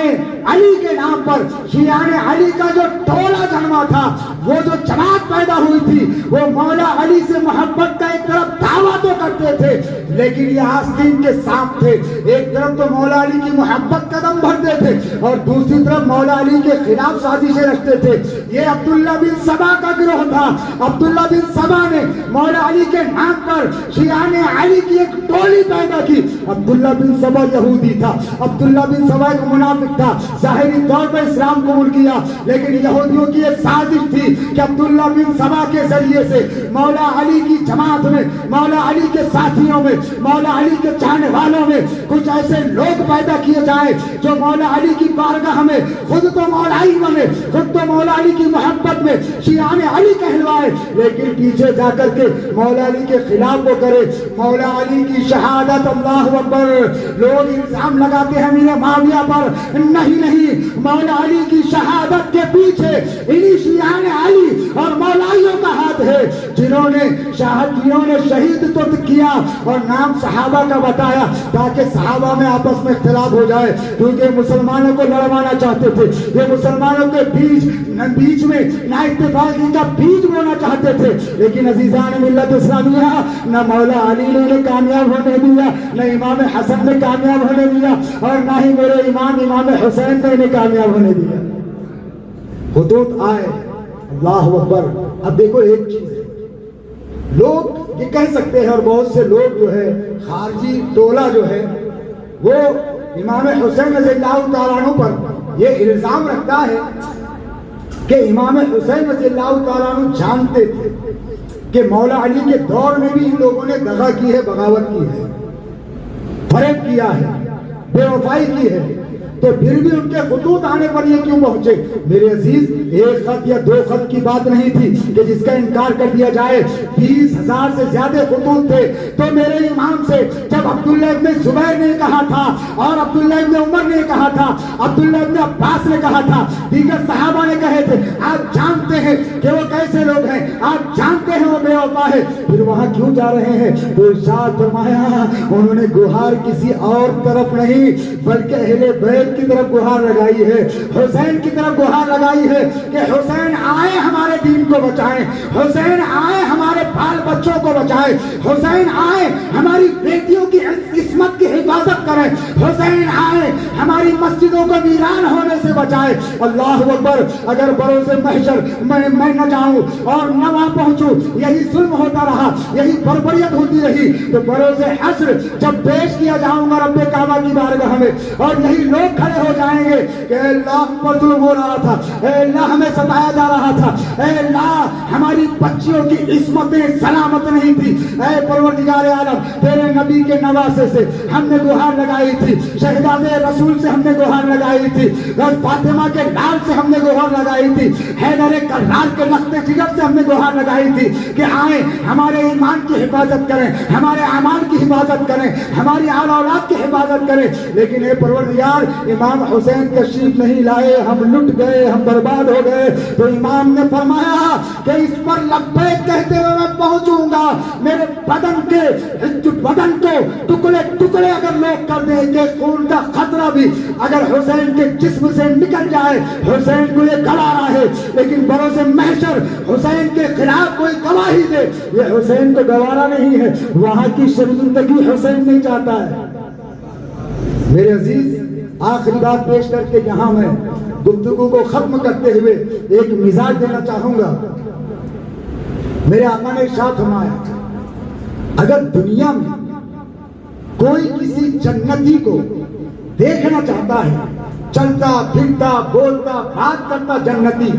علی کے نام پر شیعان علی کا جو ٹولہ جنما تھا، وہ جو جماعت پیدا ہوئی تھی، وہ مولا علی سے محبت کا ایک طرف دعویٰ تو کرتے تھے لیکن یہ آستین کے ساتھ تھے، ایک طرف تو مولا علی کی محبت قدم بھرتے تھے اور دوسری طرف مولا علی کے خلاف سازشیں رکھتے تھے۔ یہ عبداللہ بن سبا کا گروہ تھا، عبداللہ بن سبا نے مولا علی کے نام پر شیعان علی کی ایک ٹولی پیدا کی۔ عبداللہ بن سبا یہودی تھا، عبداللہ بن سبا ایک منافق تھا، ظاہری طور پر اسلام قبول کیا، لیکن یہودیوں کی ایک سازش تھی کہ عبداللہ بن سبا کے ذریعے سے مولا علی کی جماعت میں، مولا علی کے ساتھیوں میں، مولا علی کے چاہنے والوں میں کچھ ایسے لوگ پیدا کیے جائیں جو مولا علی کی بارگاہ میں خود تو مولائی بنے، خود تو مولا علی کی محبت میں شیعان علی کہلوائے، لیکن پیچھے جا کر کے مولا علی کے خلاف وہ کرے۔ مولا علی کی شہادت، اللہ اکبر، لوگ الزام لگاتے ہیں امیر معاویہ پر، نہیں، مولا علی کی شہادت کے پیچھے انہی شیعان علی اور مولائیوں کا ہاتھ ہے جنہوں نے شہید تو کیا اور نام صحابہ کا بتایا تاکہ صحابہ میں آپس میں اختلاف ہو جائے، کیونکہ مسلمانوں کو لڑوانا چاہتے تھے، یہ مسلمانوں کے بیچ میں نا اتفاقی کا بیج بونا چاہتے تھے، لیکن عزیزان ملت اسلامیہ، نہ مولا علی نے انہیں کامیاب ہونے دیا، نہ امام حسن نے کامیاب ہونے دیا، اور نہ ہی میرے امام حسین نے انہیں کامیاب ہونے دیا۔ خطوط آئے، اللہ اکبر۔ اب دیکھو ایک چیز ہے، لوگ یہ کہہ سکتے ہیں اور بہت سے لوگ جو ہے خارجی ٹولہ جو ہے وہ امام حسین رضی اللہ تعالیٰ عنہ پر یہ الزام رکھتا ہے کہ امام حسین رضی اللہ تعالیٰ عنہ جانتے تھے کہ مولا علی کے دور میں بھی ان لوگوں نے دغا کی ہے، بغاوت کی ہے، فریب کیا ہے، بے وفائی کی ہے، تو پھر بھی ان کے خطوط آنے پر یہ کیوں پہنچے؟ میرے عزیز، ایک خط یا دو خط کی بات نہیں تھی کہ جس کا انکار کر دیا جائے، 20,000 سے زیادہ خطوط تھے۔ تو میرے امام سے جب عبداللہ ابن زبیر نے کہا تھا اور عبداللہ ابن عمر نے کہا تھا، عبداللہ ابن عباس نے کہا تھا، دیگر صحابہ نے کہے تھے، آپ جانتے ہیں کہ وہ کیسے لوگ ہیں، آپ جانتے ہیں وہ بے وفا ہے، پھر وہاں کیوں جا رہے ہیں؟ تو ارشاد فرمایا انہوں نے گہار کسی اور طرف نہیں بلکہ اہل بیت کی طرف گہار لگائی ہے، حسین کی طرف گہار لگائی ہے کہ حسین آئے ہمارے دین کو بچائیں، حسین آئے ہمارے بال بچوں کو بچائیں، حسین آئے ہماری بیٹیوں کی عصمت کی حفاظت کریں، حسین آئے ہماری مسجدوں کو ویران ہونے سے بچائے۔ اللہ اکبر۔ اگر بروز محشر میں نہ جاؤں اور نہ وہاں پہنچوں، یہی ظلم ہوتا رہا، یہی بربریت ہوتی رہی، تو بروز حشر جب پیش کیا جاؤں گا رب کعبہ کی بارگاہ میں اور یہی لوگ کھڑے ہو جائیں گے کہ اے اللہ پر ظلم ہو رہا تھا، اے اللہ ہمیں ستایا جا رہا تھا، اے اللہ ہماری بچیوں کی عصمتیں سلامت نہیں تھی، اے پروردگار عالم تیرے نبی کے نواسے سے ہم نے گہار لگائی تھی، شہزاد رسول سے ہم نے گہار لگائی تھی، فاطمہ کے لال سے ہم نے گہار لگائی تھی، حیدر کرار کے لخت جگر سے ہم نے گہار لگائی تھی کہ آئیں ہمارے ایمان کی حفاظت کریں، ہمارے اعمال کی حفاظت کریں، ہماری آل اولاد کی حفاظت کریں، لیکن اے پروردگار امام حسین تشریف نہیں لائے، ہم لٹ گئے، ہم برباد ہو گئے، تو امام نے فرمایا کہ اس پر لبیک کہتے ہوئے میں پہنچوں گا، میرے بدن کو ٹکڑے ٹکڑے اگر لوگ کر دیں کہ خون کا خطرہ بھی اگر حسین کے جسم سے نکل جائے، حسین کو یہ گوارا ہے، لیکن بروز محشر حسین کے خلاف کوئی گواہی دے، یہ حسین کو گوارا نہیں ہے، وہاں کی شرمندگی حسین نہیں چاہتا ہے۔ میرے عزیز، آخری بات پیش کر کے یہاں میں گفتگو کو ختم کرتے ہوئے ایک مزاج دینا چاہوں گا۔ میرے آقا نے ارشاد فرمایا، اگر دنیا میں کوئی کسی جنتی کو دیکھنا چاہتا ہے، چلتا پھرتا بولتا بات کرتا جنتی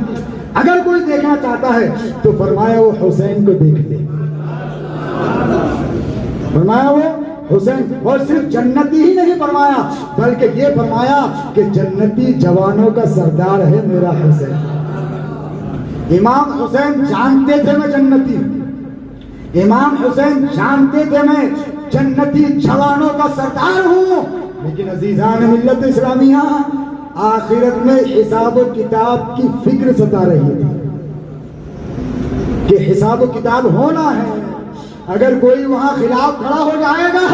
اگر کوئی دیکھنا چاہتا ہے تو فرمایا وہ حسین کو دیکھ لے، فرمایا وہ حسین، اور صرف جنتی ہی نہیں فرمایا بلکہ یہ فرمایا کہ جنتی جوانوں کا سردار ہے میرا حسین۔ امام حسین جانتے تھے میں جنتی ہوں، امام حسین جانتے تھے میں جنتی جوانوں کا سردار ہوں، لیکن عزیزان ملت اسلامیہ آخرت میں حساب و کتاب کی فکر ستا رہی تھی کہ حساب و کتاب ہونا ہے، اگر کوئی وہاں خلاف کھڑا ہو جائے گا،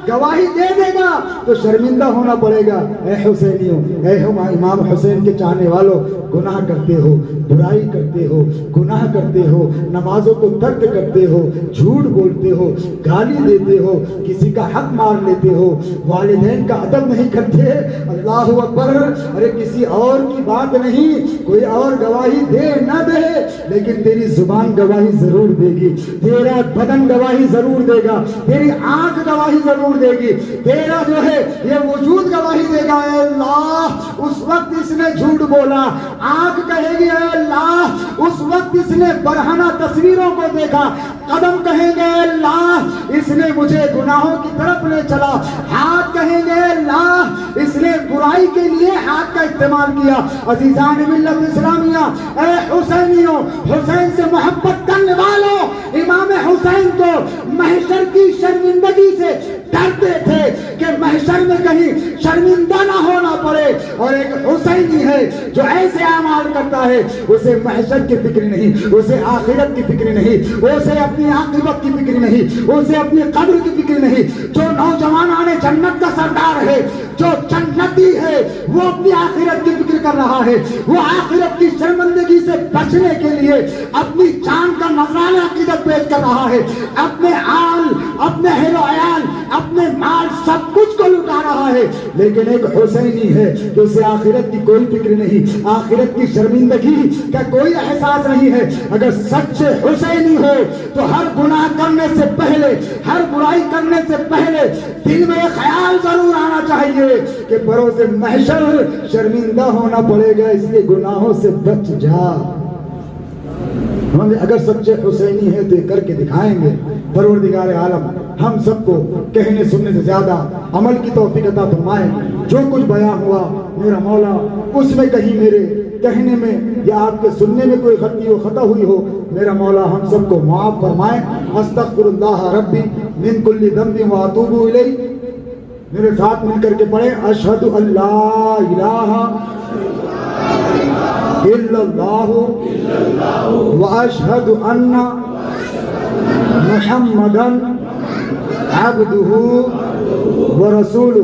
گواہی دے دے گا تو شرمندہ ہونا پڑے گا۔ اے حسینیوں، اے امام حسین کے چاہنے والوں، گناہ کرتے ہو، برائی کرتے ہو، گناہ کرتے ہو، نمازوں کو ترک کرتے ہو، جھوٹ بولتے ہو، گالی دیتے ہو، کسی کا حق مار لیتے ہو، والدین کا ادب نہیں کرتے، اللہ اکبر، ارے کسی اور کی بات نہیں، کوئی اور گواہی دے نہ دے لیکن تیری زبان گواہی ضرور دے گی، تیرا بدن گواہی ضرور دے گا، تیری آنکھ گواہی ضرور دے گی، تیرا جو ہے یہ وجود گواہی دے گا، اے اللہ اس وقت اس نے جھوٹ بولا، آنکھ کہے گی اے اللہ اس وقت اس نے برہنہ تصویروں کو دیکھا، قدم کہیں گے اے اللہ اس نے مجھے گناہوں کی طرف لے چلا، ہاتھ کہیں گے اے اللہ اس نے برائی کے لیے ہاتھ کا استعمال کیا۔ عزیزان ملت اسلامیہ، اے حسینیوں، حسین سے محبت کرنے والوں، امام حسین کو محشر کی شرمندگی سے ڈرتے تھے کہ محشر میں کہیں شرمندہ نہ ہونا پڑے، اور ایک حسینی ہے جو ایسے اعمال کرتا ہے اسے محشر کی فکر نہیں، اسے آخرت کی فکر نہیں، اسے اپنی عاقبت کی فکر نہیں، اسے اپنی قبر کی فکر نہیں۔ جو نوجوانان جنت کا سردار ہے، جو جنتی ہے، وہ اپنی آخرت کی فکر کر رہا ہے، وہ آخرت کی شرمندگی سے بچنے کے لیے اپنی جان کا نذرانہ عقیدت پیش کر رہا ہے، اپنے آل، اپنے اہل و عیال، اپنے مال سب کچھ کو لٹا رہا ہے، لیکن ایک حسینی ہے کہ اسے آخرت کی کوئی فکر نہیں، آخرت کی شرمندگی کا کوئی احساس نہیں ہے۔ اگر سچے حسینی ہو تو ہر گناہ کرنے سے پہلے، ہر برائی کرنے سے پہلے دل میں یہ خیال ضرور آنا چاہیے کہ بروز محشر شرمندہ ہونا پڑے گا، اس لیے گناہوں سے بچ جا۔ اگر سچے حسینی ہیں تو یہ کر کے دکھائیں گے۔ پروردگار عالم ہم سب کو کہنے سننے سے زیادہ عمل کی توفیق عطا فرمائے۔ جو کچھ بیان ہوا میرا مولا اس میں کہیں میرے کہنے میں یا آپ کے سننے میں کوئی غلطی و خطا ہوئی ہو، میرا مولا ہم سب کو معاف فرمائے۔ استغفر اللہ ربی من کل ذنب واتوب الیہ۔ میرے ساتھ مل کر کے پڑھیں، اشہد ان لا الہ الا اللہ واشہد ان محمدًا عبدہ ورسولہ۔